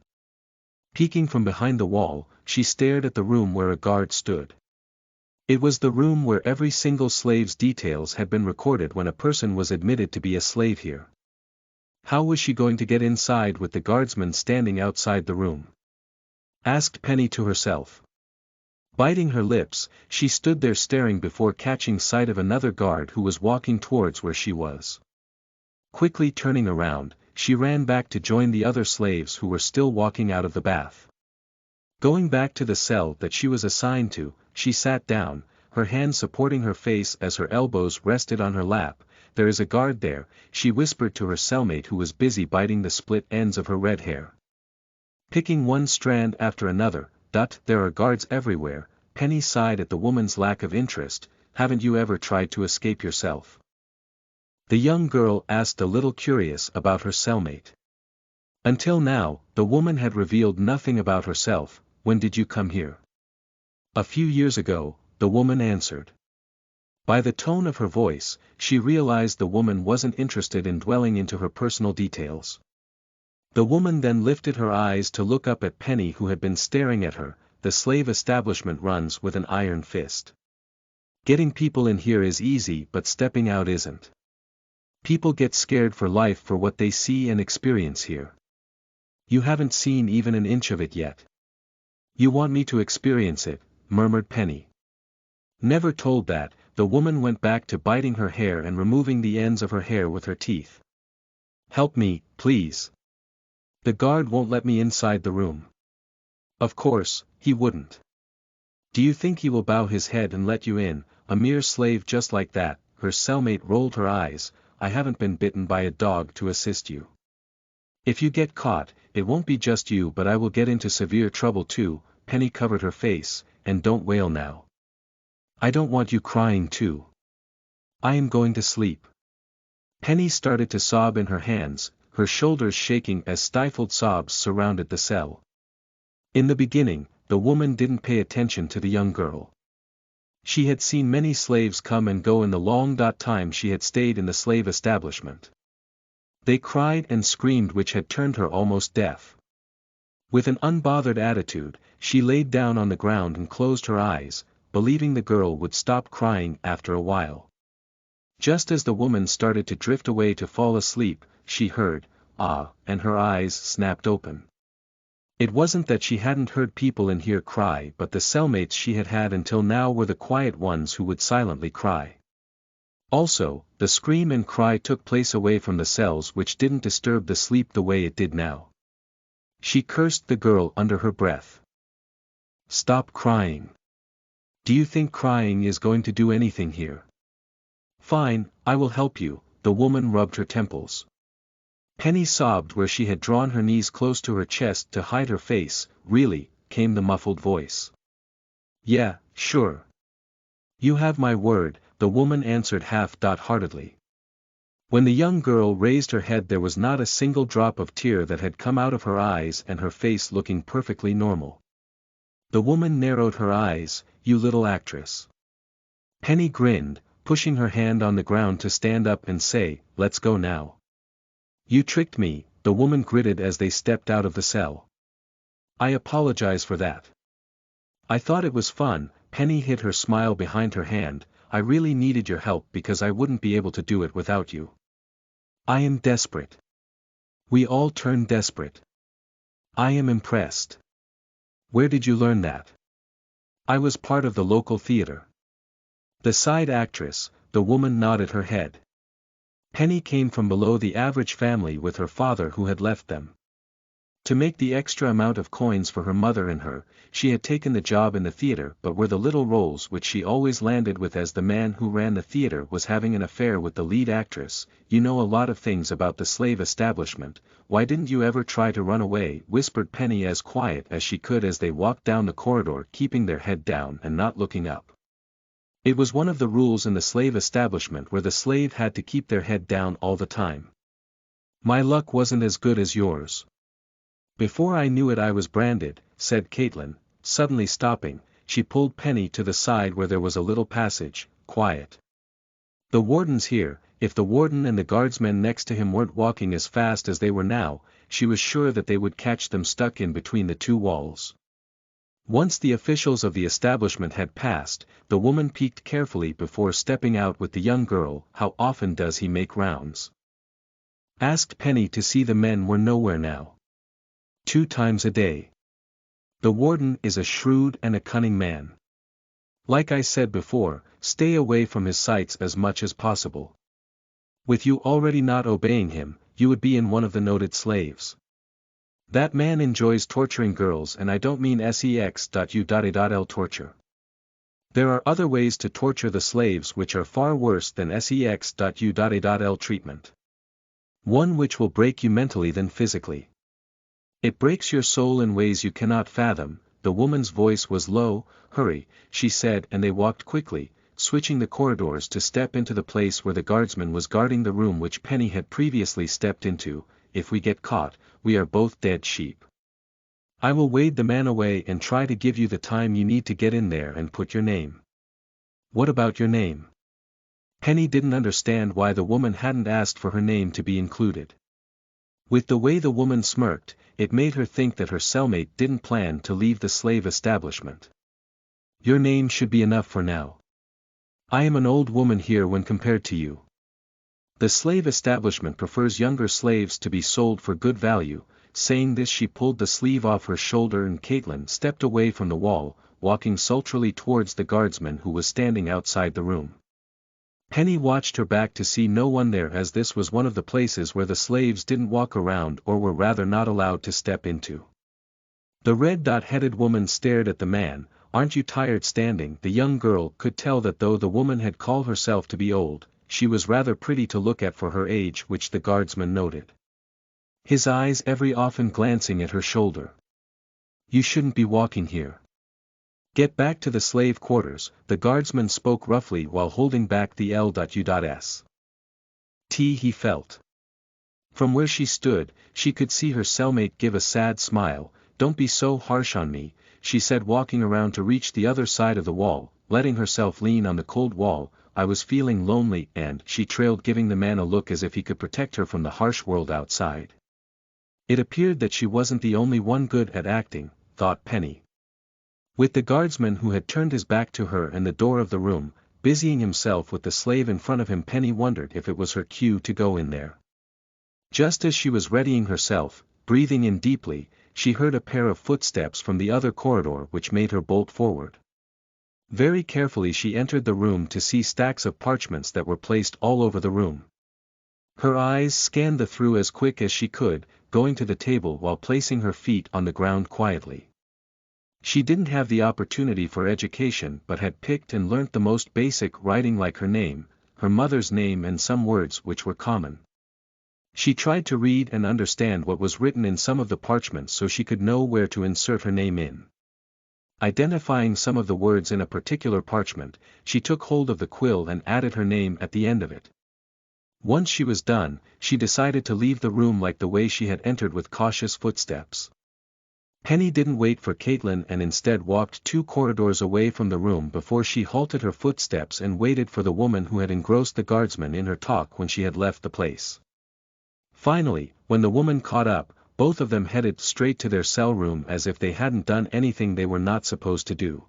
A: Peeking from behind the wall, she stared at the room where a guard stood. It was the room where every single slave's details had been recorded when a person was admitted to be a slave here. How was she going to get inside with the guardsman standing outside the room? Asked Penny to herself. Biting her lips, she stood there staring before catching sight of another guard who was walking towards where she was. Quickly turning around, she ran back to join the other slaves who were still walking out of the bath. Going back to the cell that she was assigned to, she sat down, her hand supporting her face as her elbows rested on her lap. "There is a guard there," she whispered to her cellmate who was busy biting the split ends of her red hair. Picking one strand after another, "There are guards everywhere," Penny sighed at the woman's lack of interest. "Haven't you ever tried to escape yourself?" The young girl asked, a little curious about her cellmate. Until now, the woman had revealed nothing about herself. "When did you come here?" "A few years ago," the woman answered. By the tone of her voice, she realized the woman wasn't interested in dwelling into her personal details. The woman then lifted her eyes to look up at Penny who had been staring at her. "The slave establishment runs with an iron fist. Getting people in here is easy, but stepping out isn't. People get scared for life for what they see and experience here. You haven't seen even an inch of it yet." "You want me to experience it," murmured Penny. Never told that, the woman went back to biting her hair and removing the ends of her hair with her teeth. "Help me, please. The guard won't let me inside the room." "Of course, he wouldn't. Do you think he will bow his head and let you in, a mere slave just like that?" Her cellmate rolled her eyes. "I haven't been bitten by a dog to assist you. If you get caught, it won't be just you, but I will get into severe trouble too." Penny covered her face. "And don't wail now. I don't want you crying too. I am going to sleep." Penny started to sob in her hands, her shoulders shaking as stifled sobs surrounded the cell. In the beginning, the woman didn't pay attention to the young girl. She had seen many slaves come and go in the long time she had stayed in the slave establishment. They cried and screamed, which had turned her almost deaf. With an unbothered attitude, she laid down on the ground and closed her eyes, believing the girl would stop crying after a while. Just as the woman started to drift away to fall asleep, she heard, "Ah," and her eyes snapped open. It wasn't that she hadn't heard people in here cry, but the cellmates she had had until now were the quiet ones who would silently cry. Also, the scream and cry took place away from the cells, which didn't disturb the sleep the way it did now. She cursed the girl under her breath. "Stop crying. Do you think crying is going to do anything here?" "Fine, I will help you." The woman rubbed her temples. Penny sobbed where she had drawn her knees close to her chest to hide her face. "Really?" came the muffled voice. "Yeah, sure. You have my word," the woman answered half-heartedly. When the young girl raised her head, there was not a single drop of tear that had come out of her eyes, and her face looking perfectly normal. The woman narrowed her eyes. "You little actress." Penny grinned, pushing her hand on the ground to stand up and say, "Let's go now." "You tricked me," the woman gritted as they stepped out of the cell. "I apologize for that. I thought it was fun." Penny hid her smile behind her hand. "I really needed your help because I wouldn't be able to do it without you." I am desperate. We all turn desperate. I am impressed. Where did you learn that? I was part of the local theater. The side actress, the woman nodded her head. Penny came from below the average family with her father who had left them. To make the extra amount of coins for her mother and her, she had taken the job in the theater, but were the little roles which she always landed with, as the man who ran the theater was having an affair with the lead actress. You know a lot of things about the slave establishment, why didn't you ever try to run away? Whispered Penny as quiet as she could as they walked down the corridor, keeping their head down and not looking up. It was one of the rules in the slave establishment where the slave had to keep their head down all the time. My luck wasn't as good as yours. Before I knew it I was branded, said Caitlin, suddenly stopping. She pulled Penny to the side where there was a little passage. Quiet. The warden's here. If the warden and the guardsmen next to him weren't walking as fast as they were now, she was sure that they would catch them stuck in between the two walls. Once the officials of the establishment had passed, the woman peeked carefully before stepping out with the young girl. How often does he make rounds? Asked Penny to see. The men were nowhere now. 2 times a day. The warden is a shrewd and a cunning man. Like I said before, stay away from his sights as much as possible. With you already not obeying him, you would be in one of the noted slaves. That man enjoys torturing girls, and I don't mean sex.u.l torture. There are other ways to torture the slaves which are far worse than sex.u.l treatment. One which will break you mentally than physically. It breaks your soul in ways you cannot fathom. The woman's voice was low. Hurry, she said, and they walked quickly, switching the corridors to step into the place where the guardsman was guarding the room which Penny had previously stepped into. If we get caught, we are both dead sheep. I will wade the man away and try to give you the time you need to get in there and put your name. What about your name? Penny didn't understand why the woman hadn't asked for her name to be included. With the way the woman smirked, it made her think that her cellmate didn't plan to leave the slave establishment. Your name should be enough for now. I am an old woman here when compared to you. The slave establishment prefers younger slaves to be sold for good value. Saying this, she pulled the sleeve off her shoulder and Caitlin stepped away from the wall, walking sultrily towards the guardsman who was standing outside the room. Penny watched her back to see no one there, as this was one of the places where the slaves didn't walk around, or were rather not allowed to step into. The red-dot-headed woman stared at the man. Aren't you tired standing? The young girl could tell that though the woman had called herself to be old, she was rather pretty to look at for her age, which the guardsman noted. His eyes every often glancing at her shoulder. You shouldn't be walking here. Get back to the slave quarters, the guardsman spoke roughly while holding back the L.U.S. He felt. From where she stood, she could see her cellmate give a sad smile. Don't be so harsh on me, she said, walking around to reach the other side of the wall, letting herself lean on the cold wall. I was feeling lonely, and she trailed, giving the man a look as if he could protect her from the harsh world outside. It appeared that she wasn't the only one good at acting, thought Penny. With the guardsman who had turned his back to her and the door of the room, busying himself with the slave in front of him, Penny wondered if it was her cue to go in there. Just as she was readying herself, breathing in deeply, she heard a pair of footsteps from the other corridor which made her bolt forward. Very carefully she entered the room to see stacks of parchments that were placed all over the room. Her eyes scanned the through as quick as she could, going to the table while placing her feet on the ground quietly. She didn't have the opportunity for education but had picked and learnt the most basic writing, like her name, her mother's name, and some words which were common. She tried to read and understand what was written in some of the parchments so she could know where to insert her name in. Identifying some of the words in a particular parchment, she took hold of the quill and added her name at the end of it. Once she was done, she decided to leave the room like the way she had entered, with cautious footsteps. Penny didn't wait for Caitlin and instead walked 2 corridors away from the room before she halted her footsteps and waited for the woman who had engrossed the guardsman in her talk when she had left the place. Finally, when the woman caught up, both of them headed straight to their cell room as if they hadn't done anything they were not supposed to do.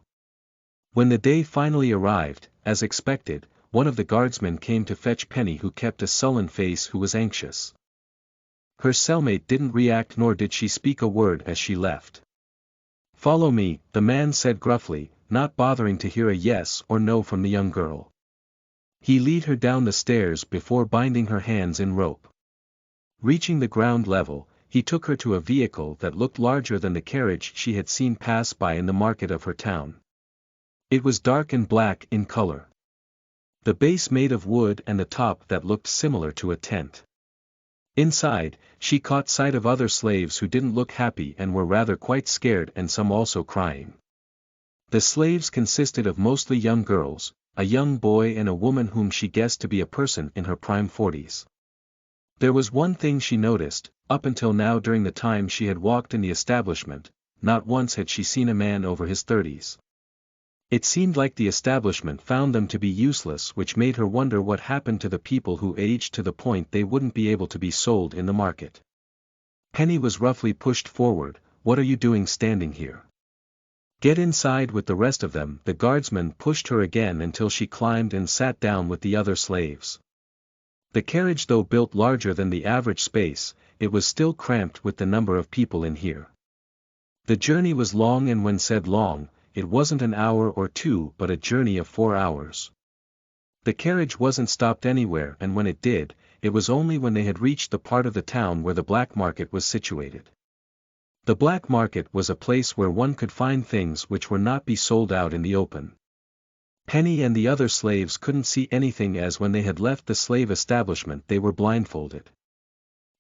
A: When the day finally arrived, as expected, one of the guardsmen came to fetch Penny, who kept a sullen face, who was anxious. Her cellmate didn't react, nor did she speak a word as she left. "Follow me," the man said gruffly, not bothering to hear a yes or no from the young girl. He led her down the stairs before binding her hands in rope. Reaching the ground level, he took her to a vehicle that looked larger than the carriage she had seen pass by in the market of her town. It was dark and black in color. The base made of wood and the top that looked similar to a tent. Inside, she caught sight of other slaves who didn't look happy and were rather quite scared, and some also crying. The slaves consisted of mostly young girls, a young boy and a woman whom she guessed to be a person in her prime 40s. There was one thing she noticed: up until now during the time she had walked in the establishment, not once had she seen a man over his 30s. It seemed like the establishment found them to be useless, which made her wonder what happened to the people who aged to the point they wouldn't be able to be sold in the market. Penny was roughly pushed forward. "What are you doing standing here? Get inside with the rest of them." The guardsman pushed her again until she climbed and sat down with the other slaves. The carriage, though built larger than the average space, it was still cramped with the number of people in here. The journey was long, and when said long, it wasn't an hour or two but a journey of 4 hours. The carriage wasn't stopped anywhere, and when it did, it was only when they had reached the part of the town where the black market was situated. The black market was a place where one could find things which were not be sold out in the open. Penny and the other slaves couldn't see anything, as when they had left the slave establishment they were blindfolded.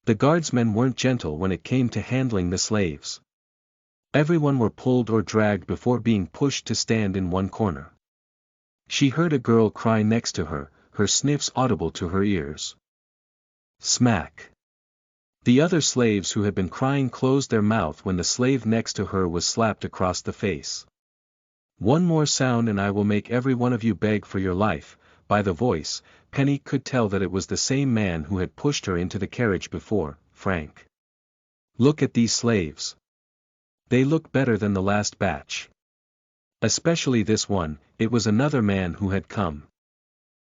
A: The guardsmen weren't gentle when it came to handling the slaves. Everyone were pulled or dragged before being pushed to stand in one corner. She heard a girl cry next to her, her sniffs audible to her ears. Smack! The other slaves who had been crying closed their mouth when the slave next to her was slapped across the face. "One more sound and I will make every one of you beg for your life." By the voice, Penny could tell that it was the same man who had pushed her into the carriage before, Frank. "Look at these slaves. They look better than the last batch. Especially this one." It was another man who had come.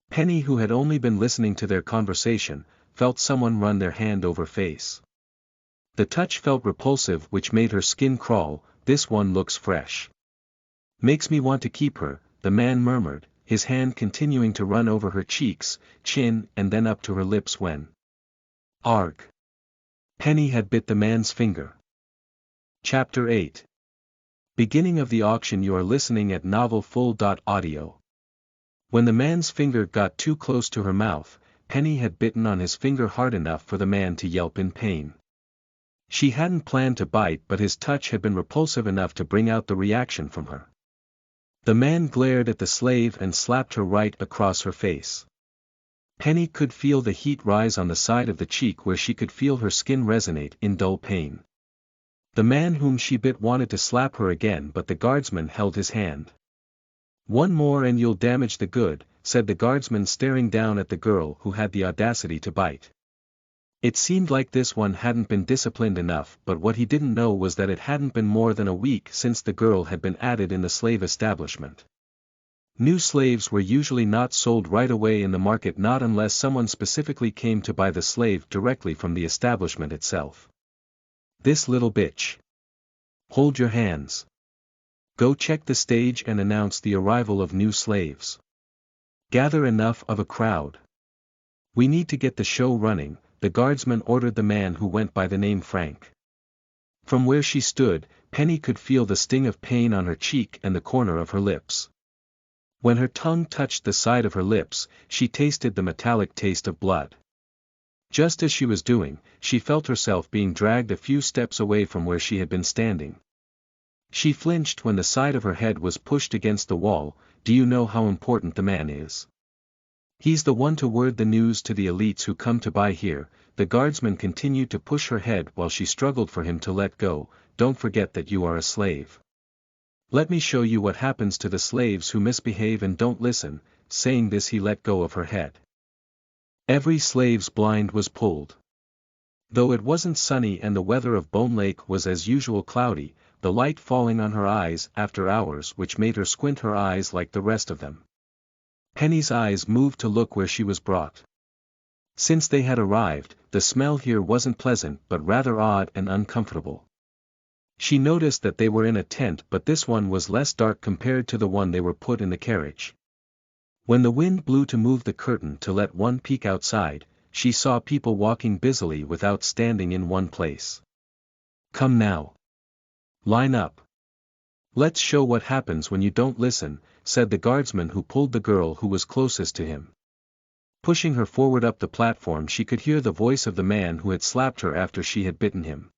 A: Penny, who had only been listening to their conversation, felt someone run their hand over face. The touch felt repulsive, which made her skin crawl. "This one looks fresh. Makes me want to keep her," the man murmured, his hand continuing to run over her cheeks, chin, and then up to her lips when... Arg! Penny had bit the man's finger. Chapter 8. Beginning of the auction. You are listening at novelfull.audio. When the man's finger got too close to her mouth, Penny had bitten on his finger hard enough for the man to yelp in pain. She hadn't planned to bite, but his touch had been repulsive enough to bring out the reaction from her. The man glared at the slave and slapped her right across her face. Penny could feel the heat rise on the side of the cheek where she could feel her skin resonate in dull pain. The man whom she bit wanted to slap her again, but the guardsman held his hand. "One more and you'll damage the good," said the guardsman, staring down at the girl who had the audacity to bite. It seemed like this one hadn't been disciplined enough, but what he didn't know was that it hadn't been more than a week since the girl had been added in the slave establishment. New slaves were usually not sold right away in the market, not unless someone specifically came to buy the slave directly from the establishment itself. "This little bitch. Hold your hands. Go check the stage and announce the arrival of new slaves. Gather enough of a crowd. We need to get the show running," the guardsman ordered the man who went by the name Frank. From where she stood, Penny could feel the sting of pain on her cheek and the corner of her lips. When her tongue touched the side of her lips, she tasted the metallic taste of blood. Just as she was doing, she felt herself being dragged a few steps away from where she had been standing. She flinched when the side of her head was pushed against the wall. "Do you know how important the man is? He's the one to word the news to the elites who come to buy here." The guardsman continued to push her head while she struggled for him to let go. "Don't forget that you are a slave. Let me show you what happens to the slaves who misbehave and don't listen." Saying this, he let go of her head. Every slave's blind was pulled. Though it wasn't sunny and the weather of Bone Lake was as usual cloudy, the light falling on her eyes after hours which made her squint her eyes like the rest of them. Penny's eyes moved to look where she was brought. Since they had arrived, the smell here wasn't pleasant but rather odd and uncomfortable. She noticed that they were in a tent, but this one was less dark compared to the one they were put in the carriage. When the wind blew to move the curtain to let one peek outside, she saw people walking busily without standing in one place. "Come now. Line up. Let's show what happens when you don't listen," said the guardsman who pulled the girl who was closest to him. Pushing her forward up the platform, she could hear the voice of the man who had slapped her after she had bitten him.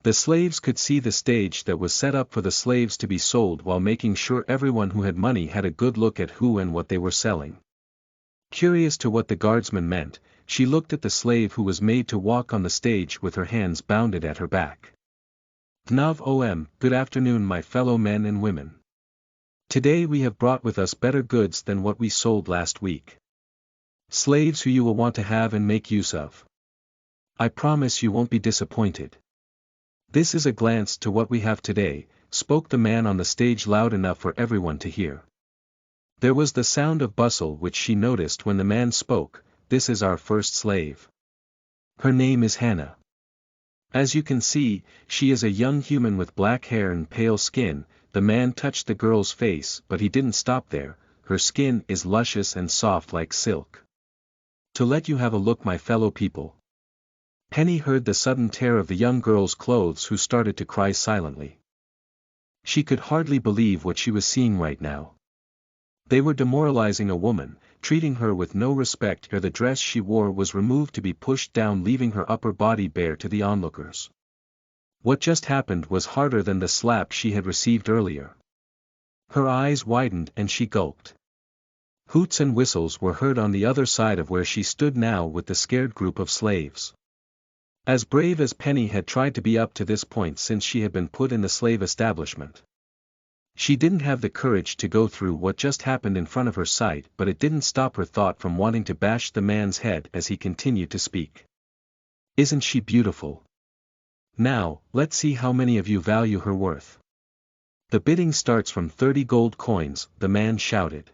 A: The slaves could see the stage that was set up for the slaves to be sold, while making sure everyone who had money had a good look at who and what they were selling. Curious to what the guardsman meant, she looked at the slave who was made to walk on the stage with her hands bounded at her back. "Gnav om, good afternoon my fellow men and women. Today we have brought with us better goods than what we sold last week. Slaves who you will want to have and make use of. I promise you won't be disappointed. This is a glance to what we have today," spoke the man on the stage loud enough for everyone to hear. There was the sound of bustle which she noticed when the man spoke. "This is our first slave. Her name is Hannah. As you can see, she is a young human with black hair and pale skin." The man touched the girl's face, but he didn't stop there. "Her skin is luscious and soft like silk. To let you have a look my fellow people." Penny heard the sudden tear of the young girl's clothes, who started to cry silently. She could hardly believe what she was seeing right now. They were demoralizing a woman, treating her with no respect. The dress she wore was removed to be pushed down, leaving her upper body bare to the onlookers. What just happened was harder than the slap she had received earlier. Her eyes widened and she gulped. Hoots and whistles were heard on the other side of where she stood now with the scared group of slaves. As brave as Penny had tried to be up to this point since she had been put in the slave establishment, she didn't have the courage to go through what just happened in front of her sight, but it didn't stop her thought from wanting to bash the man's head as he continued to speak. "Isn't she beautiful? Now, let's see how many of you value her worth. The bidding starts from 30 gold coins, the man shouted.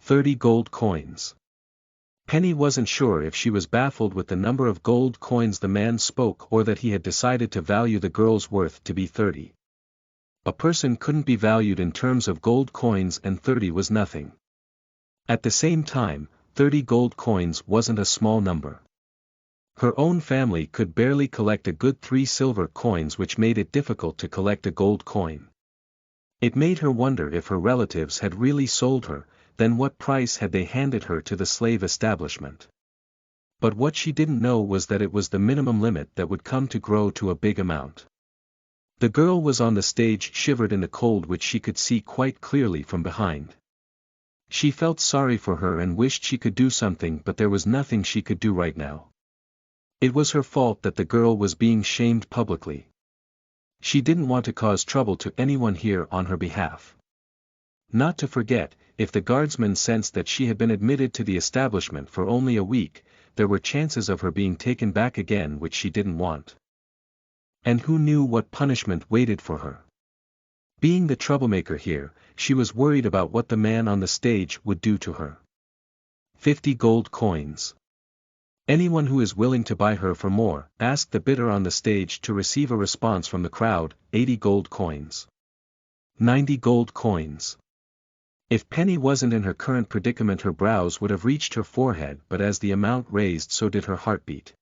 A: 30 gold coins. Penny wasn't sure if she was baffled with the number of gold coins the man spoke or that he had decided to value the girl's worth to be 30. A person couldn't be valued in terms of gold coins, and 30 was nothing. At the same time, 30 gold coins wasn't a small number. Her own family could barely collect a good 3 silver coins, which made it difficult to collect a gold coin. It made her wonder if her relatives had really sold her. Then what price had they handed her to the slave establishment? But what she didn't know was that it was the minimum limit that would come to grow to a big amount. The girl was on the stage, shivered in the cold which she could see quite clearly from behind. She felt sorry for her and wished she could do something, but there was nothing she could do right now. It was her fault that the girl was being shamed publicly. She didn't want to cause trouble to anyone here on her behalf. Not to forget, if the guardsman sensed that she had been admitted to the establishment for only a week, there were chances of her being taken back again, which she didn't want. And who knew what punishment waited for her? Being the troublemaker here, she was worried about what the man on the stage would do to her. 50 gold coins. Anyone who is willing to buy her for more, asked the bidder on the stage, to receive a response from the crowd. 80 gold coins. 90 gold coins. If Penny wasn't in her current predicament, her brows would have reached her forehead, but as the amount raised, so did her heartbeat.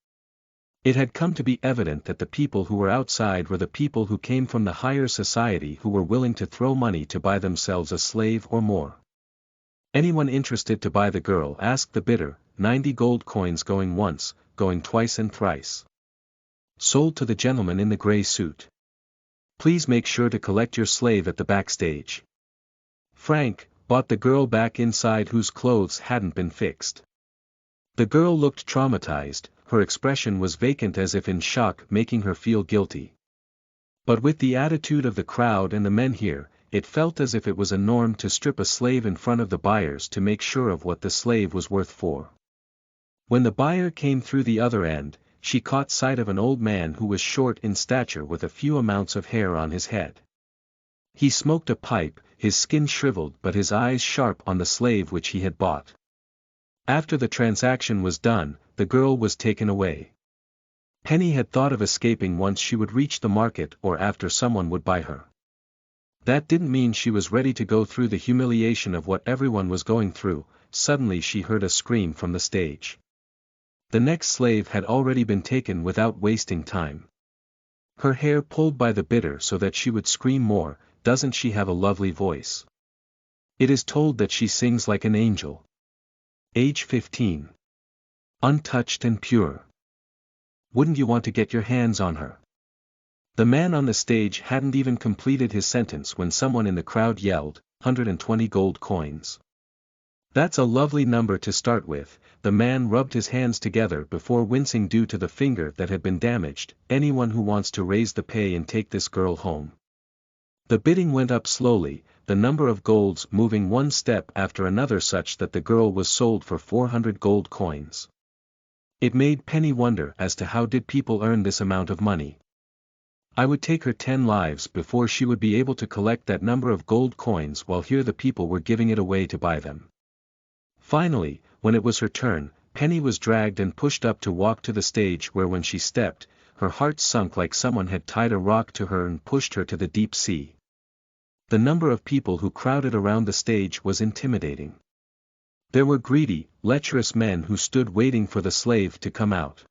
A: It had come to be evident that the people who were outside were the people who came from the higher society, who were willing to throw money to buy themselves a slave or more. Anyone interested to buy the girl, asked the bidder. 90 gold coins, going once, going twice and thrice. Sold to the gentleman in the gray suit. Please make sure to collect your slave at the backstage. Frank bought the girl back inside, whose clothes hadn't been fixed. The girl looked traumatized, her expression was vacant as if in shock, making her feel guilty. But with the attitude of the crowd and the men here, it felt as if it was a norm to strip a slave in front of the buyers to make sure of what the slave was worth for. When the buyer came through the other end, she caught sight of an old man who was short in stature with a few amounts of hair on his head. He smoked a pipe, his skin shriveled but his eyes sharp on the slave which he had bought. After the transaction was done, the girl was taken away. Penny had thought of escaping once she would reach the market or after someone would buy her. That didn't mean she was ready to go through the humiliation of what everyone was going through. Suddenly she heard a scream from the stage. The next slave had already been taken without wasting time. Her hair pulled by the bidder so that she would scream more. Doesn't she have a lovely voice? It is told that she sings like an angel. Age 15. Untouched and pure. Wouldn't you want to get your hands on her? The man on the stage hadn't even completed his sentence when someone in the crowd yelled, 120 gold coins. That's a lovely number to start with. The man rubbed his hands together before wincing due to the finger that had been damaged. Anyone who wants to raise the pay and take this girl home. The bidding went up slowly, the number of golds moving one step after another such that the girl was sold for 400 gold coins. It made Penny wonder as to how did people earn this amount of money. I would take her 10 lives before she would be able to collect that number of gold coins while here the people were giving it away to buy them. Finally, when it was her turn, Penny was dragged and pushed up to walk to the stage where when she stepped, her heart sunk like someone had tied a rock to her and pushed her to the deep sea. The number of people who crowded around the stage was intimidating. There were greedy, lecherous men who stood waiting for the slave to come out.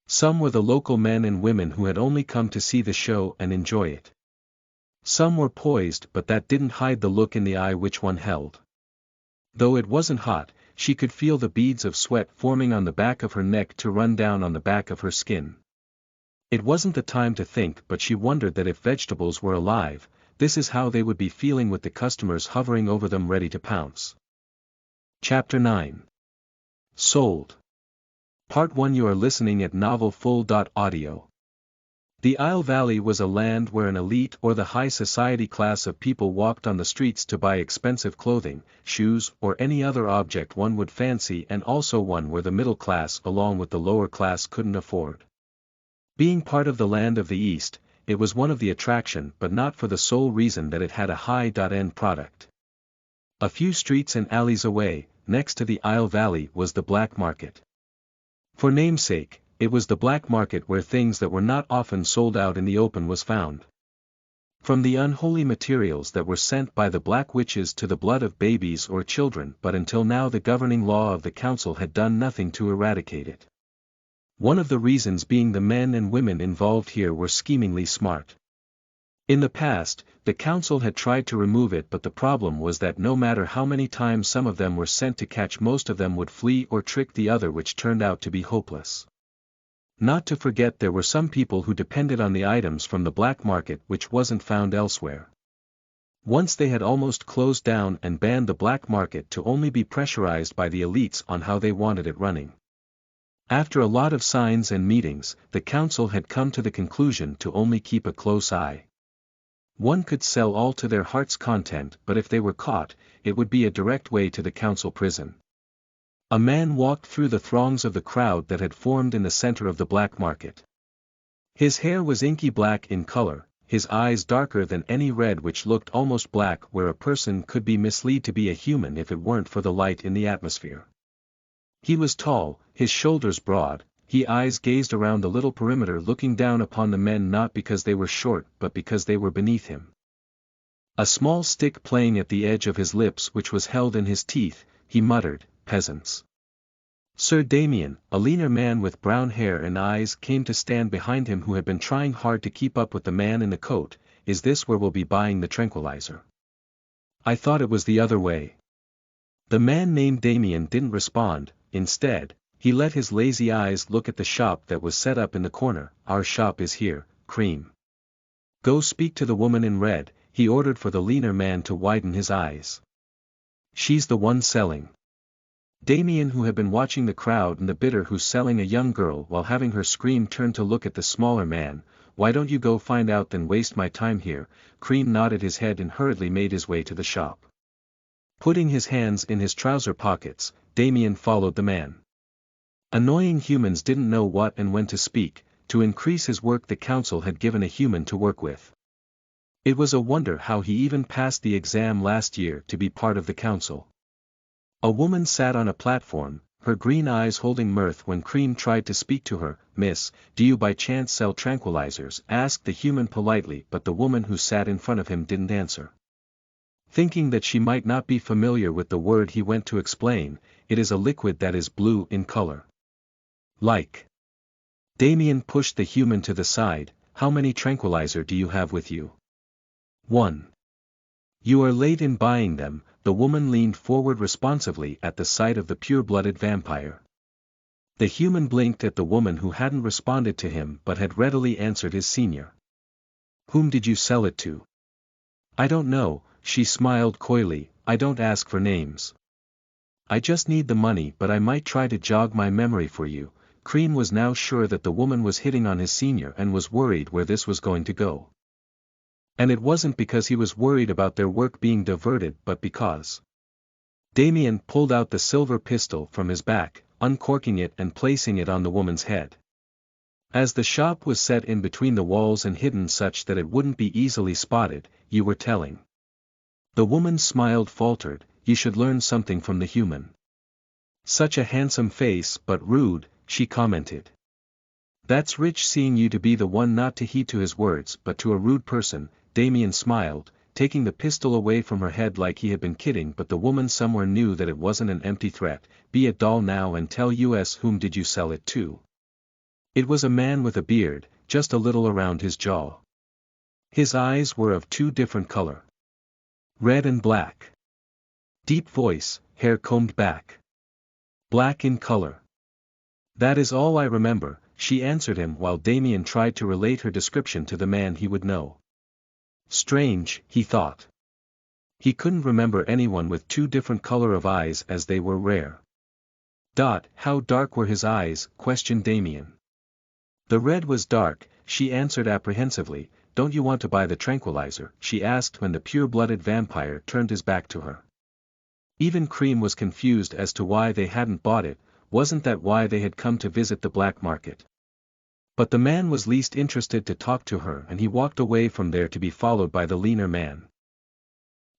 A: Some were the local men and women who had only come to see the show and enjoy it. Some were poised but that didn't hide the look in the eye which one held. Though it wasn't hot, she could feel the beads of sweat forming on the back of her neck to run down on the back of her skin. It wasn't the time to think but she wondered that if vegetables were alive, this is how they would be feeling with the customers hovering over them ready to pounce. Chapter 9. Sold. Part 1. You are listening at novelfull.audio. The Isle Valley was a land where an elite or the high society class of people walked on the streets to buy expensive clothing, shoes or any other object one would fancy, and also one where the middle class along with the lower class couldn't afford. Being part of the land of the East, it was one of the attraction but not for the sole reason that it had a high-end product. A few streets and alleys away, next to the Isle Valley was the black market. For namesake, it was the black market where things that were not often sold out in the open was found. From the unholy materials that were sent by the black witches to the blood of babies or children, but until now the governing law of the council had done nothing to eradicate it. One of the reasons being the men and women involved here were schemingly smart. In the past, the council had tried to remove it but the problem was that no matter how many times some of them were sent to catch, most of them would flee or trick the other, which turned out to be hopeless. Not to forget there were some people who depended on the items from the black market which wasn't found elsewhere. Once they had almost closed down and banned the black market to only be pressurized by the elites on how they wanted it running. After a lot of signs and meetings, the council had come to the conclusion to only keep a close eye. One could sell all to their heart's content, but if they were caught, it would be a direct way to the council prison. A man walked through the throngs of the crowd that had formed in the center of the black market. His hair was inky black in color, his eyes darker than any red, which looked almost black where a person could be misled to be a human if it weren't for the light in the atmosphere. He was tall, his shoulders broad, his eyes gazed around the little perimeter looking down upon the men not because they were short but because they were beneath him. A small stick playing at the edge of his lips which was held in his teeth, he muttered, "Peasants." Sir Damien, a leaner man with brown hair and eyes, came to stand behind him who had been trying hard to keep up with the man in the coat. "Is this where we'll be buying the tranquilizer? I thought it was the other way." The man named Damien didn't respond. Instead, he let his lazy eyes look at the shop that was set up in the corner. "Our shop is here, cream." "Go speak to the woman in red," he ordered for the leaner man to widen his eyes. "She's the one selling." Damien, who had been watching the crowd and the bidder who's selling a young girl while having her scream, turned to look at the smaller man. "Why don't you go find out than waste my time here?" Cream nodded his head and hurriedly made his way to the shop. Putting his hands in his trouser pockets, Damien followed the man. Annoying humans didn't know what and when to speak. To increase his work the council had given a human to work with. It was a wonder how he even passed the exam last year to be part of the council. A woman sat on a platform, her green eyes holding mirth when Cream tried to speak to her. "Miss, do you by chance sell tranquilizers?" asked the human politely, but the woman who sat in front of him didn't answer. Thinking that she might not be familiar with the word, he went to explain, "It is a liquid that is blue in color. Like." Damien pushed the human to the side. "How many tranquilizer do you have with you?" "One." "You are late in buying them." The woman leaned forward responsively at the sight of the pure-blooded vampire. The human blinked at the woman who hadn't responded to him but had readily answered his senior. "Whom did you sell it to?" "I don't know," she smiled coyly, "I don't ask for names. I just need the money, but I might try to jog my memory for you." Cream was now sure that the woman was hitting on his senior and was worried where this was going to go. And it wasn't because he was worried about their work being diverted but because Damien pulled out the silver pistol from his back, uncorking it and placing it on the woman's head. As the shop was set in between the walls and hidden such that it wouldn't be easily spotted, "You were telling." The woman smiled, faltered, "You should learn something from the human." "Such a handsome face but rude," she commented. "That's rich seeing you to be the one not to heed to his words but to a rude person." Damien smiled, taking the pistol away from her head like he had been kidding, but the woman somewhere knew that it wasn't an empty threat. "Be a doll now and tell us whom did you sell it to?" It was a man with a beard, just a little around his jaw. His eyes were of two different color. Red and black. Deep voice, hair combed back. Black in color. "That is all I remember," she answered him while Damien tried to relate her description to the man he would know. Strange, he thought. He couldn't remember anyone with two different color of eyes, as they were rare. "How dark were his eyes?" questioned Damien. "The red was dark," she answered apprehensively. "Don't you want to buy the tranquilizer?" she asked when the pure-blooded vampire turned his back to her. Even Cream was confused as to why they hadn't bought it. Wasn't that why they had come to visit the black market? But the man was least interested to talk to her and he walked away from there to be followed by the leaner man.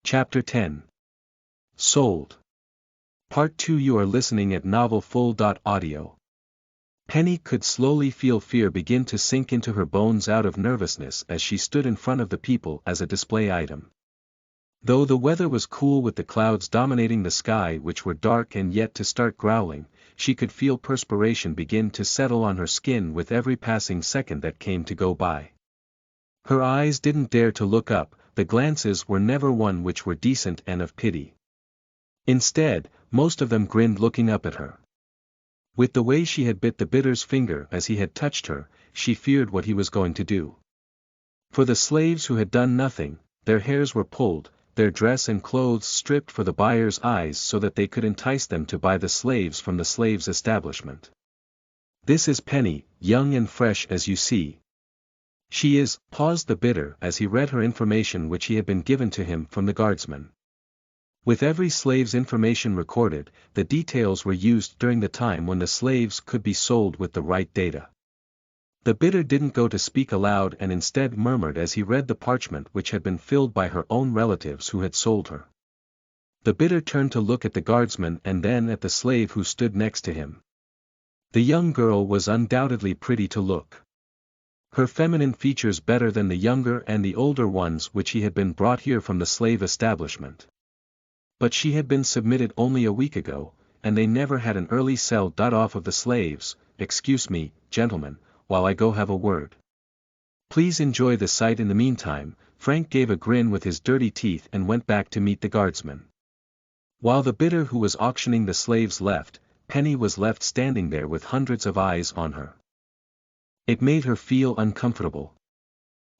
A: Chapter 10. Sold. Part 2. You are listening at novelfull.audio. Penny could slowly feel fear begin to sink into her bones out of nervousness as she stood in front of the people as a display item. Though the weather was cool with the clouds dominating the sky which were dark and yet to start growling, she could feel perspiration begin to settle on her skin with every passing second that came to go by. Her eyes didn't dare to look up, the glances were never one which were decent and of pity. Instead, most of them grinned looking up at her. With the way she had bit the bidder's finger as he had touched her, she feared what he was going to do. For the slaves who had done nothing, their hairs were pulled, their dress and clothes stripped for the buyer's eyes so that they could entice them to buy the slaves from the slaves' establishment. "This is Penny, young and fresh as you see. She is," paused the bidder as he read her information which he had been given to him from the guardsman. With every slave's information recorded, the details were used during the time when the slaves could be sold with the right data. The bidder didn't go to speak aloud and instead murmured as he read the parchment which had been filled by her own relatives who had sold her. The bidder turned to look at the guardsman and then at the slave who stood next to him. The young girl was undoubtedly pretty to look. Her feminine features better than the younger and the older ones which he had been brought here from the slave establishment. But she had been submitted only a week ago, and they never had an early sell off of the slaves. "Excuse me, gentlemen, while I go have a word. Please enjoy the sight in the meantime." Frank gave a grin with his dirty teeth and went back to meet the guardsman. While the bidder who was auctioning the slaves left, Penny was left standing there with hundreds of eyes on her. It made her feel uncomfortable.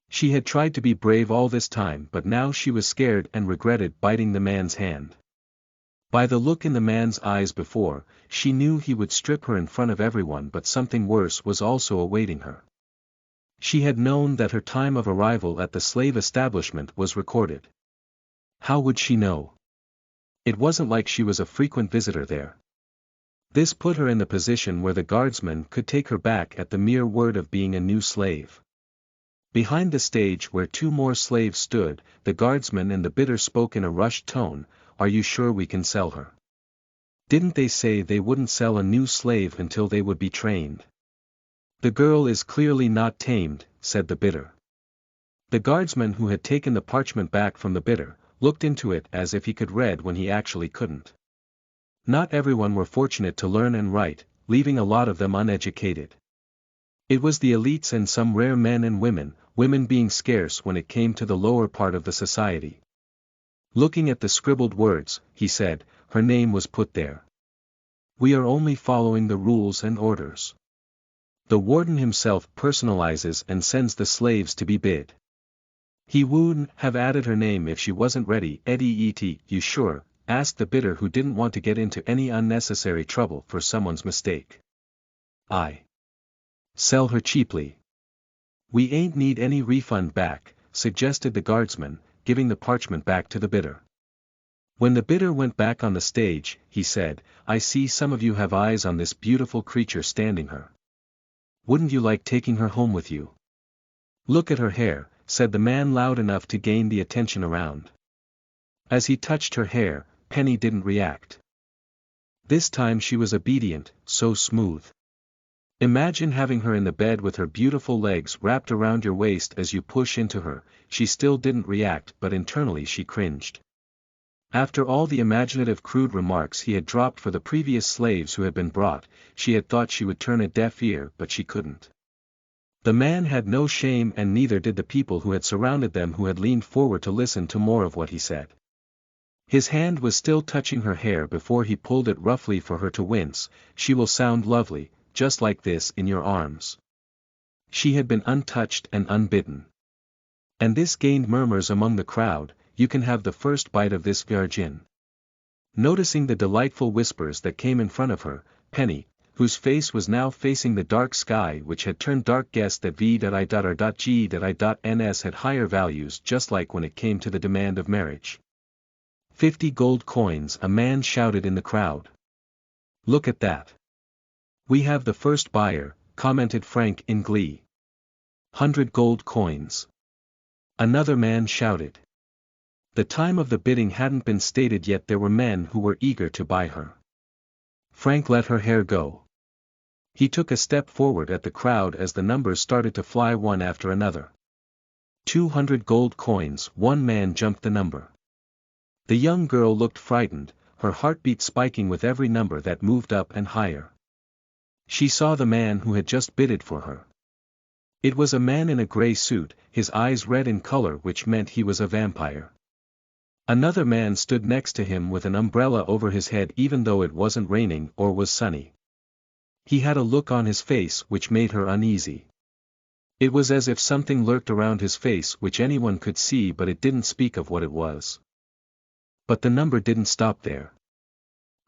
A: She had tried to be brave all this time but now she was scared and regretted biting the man's hand. By the look in the man's eyes before, she knew he would strip her in front of everyone, but something worse was also awaiting her. She had known that her time of arrival at the slave establishment was recorded. How would she know? It wasn't like she was a frequent visitor there. This put her in the position where the guardsman could take her back at the mere word of being a new slave. Behind the stage where two more slaves stood, the guardsman and the bidder spoke in a rushed tone, "Are you sure we can sell her? Didn't they say they wouldn't sell a new slave until they would be trained?" "The girl is clearly not tamed," said the bidder. The guardsman, who had taken the parchment back from the bidder, looked into it as if he could read when he actually couldn't. Not everyone were fortunate to learn and write, leaving a lot of them uneducated. It was the elites and some rare men and women being scarce when it came to the lower part of the society. Looking at the scribbled words, he said, "Her name was put there. We are only following the rules and orders. The warden himself personalizes and sends the slaves to be bid. He wouldn't have added her name if she wasn't ready." "You sure?" asked the bidder, who didn't want to get into any unnecessary trouble for someone's mistake. "I sell her cheaply. We ain't need any refund back," suggested the guardsman, giving the parchment back to the bidder. When the bidder went back on the stage, he said, "I see some of you have eyes on this beautiful creature standing here. Wouldn't you like taking her home with you?" "Look at her hair," said the man loud enough to gain the attention around. As he touched her hair, Penny didn't react. This time she was obedient, so smooth. Imagine having her in the bed with her beautiful legs wrapped around your waist as you push into her. She still didn't react, but internally she cringed. After all the imaginative crude remarks he had dropped for the previous slaves who had been brought, she had thought she would turn a deaf ear, but she couldn't. The man had no shame, and neither did the people who had surrounded them, who had leaned forward to listen to more of what he said. His hand was still touching her hair before he pulled it roughly for her to wince. "She will sound lovely, just like this in your arms." She had been untouched and unbidden. And this gained murmurs among the crowd, "You can have the first bite of this virgin." Noticing the delightful whispers that came in front of her, Penny, whose face was now facing the dark sky which had turned dark, guessed that V.I.G.I.Ns had higher values, just like when it came to the demand of marriage. 50 gold coins, a man shouted in the crowd. "Look at that. We have the first buyer," commented Frank in glee. 100 gold coins. Another man shouted. The time of the bidding hadn't been stated yet. There were men who were eager to buy her. Frank let her hair go. He took a step forward at the crowd as the numbers started to fly one after another. 200 gold coins. One man jumped the number. The young girl looked frightened, her heartbeat spiking with every number that moved up and higher. She saw the man who had just bidded for her. It was a man in a gray suit, his eyes red in color, which meant he was a vampire. Another man stood next to him with an umbrella over his head even though it wasn't raining or was sunny. He had a look on his face which made her uneasy. It was as if something lurked around his face which anyone could see, but it didn't speak of what it was. But the number didn't stop there.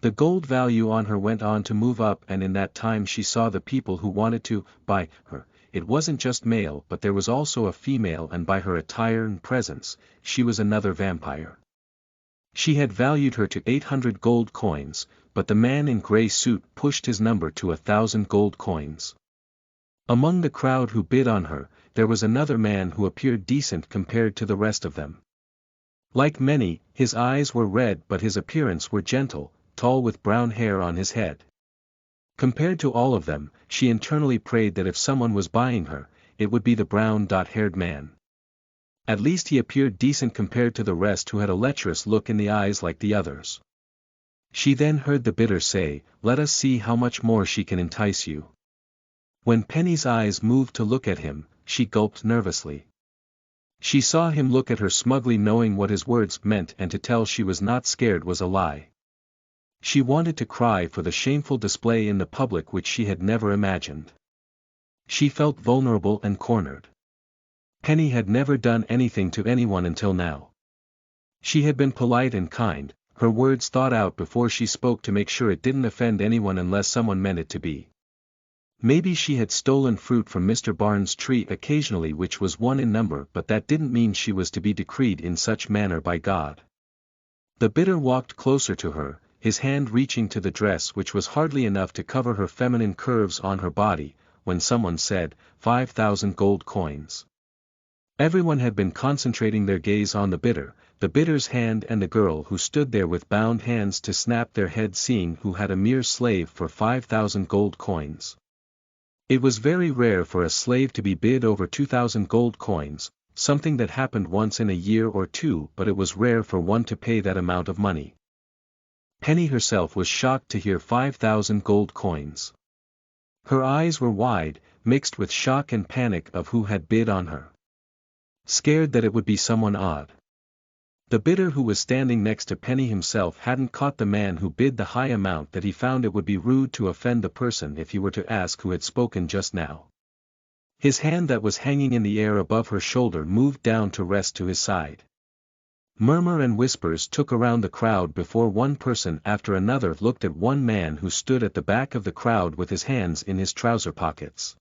A: The gold value on her went on to move up, and in that time she saw the people who wanted to buy her. It wasn't just male, but there was also a female, and by her attire and presence, she was another vampire. She had valued her to 800 gold coins, but the man in gray suit pushed his number to 1,000 gold coins. Among the crowd who bid on her, there was another man who appeared decent compared to the rest of them. Like many, his eyes were red, but his appearance were gentle, tall with brown hair on his head. Compared to all of them, she internally prayed that if someone was buying her, it would be the brown-haired man. At least he appeared decent compared to the rest who had a lecherous look in the eyes like the others. She then heard the bidder say, "Let us see how much more she can entice you." When Penny's eyes moved to look at him, she gulped nervously. She saw him look at her smugly, knowing what his words meant, and to tell she was not scared was a lie. She wanted to cry for the shameful display in the public which she had never imagined. She felt vulnerable and cornered. Penny had never done anything to anyone until now. She had been polite and kind, her words thought out before she spoke to make sure it didn't offend anyone unless someone meant it to be. Maybe she had stolen fruit from Mr. Barnes' tree occasionally, which was one in number, but that didn't mean she was to be decreed in such manner by God. The bidder walked closer to her, his hand reaching to the dress which was hardly enough to cover her feminine curves on her body, when someone said, 5,000 gold coins. Everyone had been concentrating their gaze on the bidder's hand and the girl who stood there with bound hands to snap their head seeing who had a mere slave for 5,000 gold coins. It was very rare for a slave to be bid over 2,000 gold coins, something that happened once in a year or two, but it was rare for one to pay that amount of money. Penny herself was shocked to hear 5,000 gold coins. Her eyes were wide, mixed with shock and panic of who had bid on her. Scared that it would be someone odd. The bidder who was standing next to Penny himself hadn't caught the man who bid the high amount that he found it would be rude to offend the person if he were to ask who had spoken just now. His hand that was hanging in the air above her shoulder moved down to rest to his side. Murmur and whispers took around the crowd before one person after another looked at one man who stood at the back of the crowd with his hands in his trouser pockets.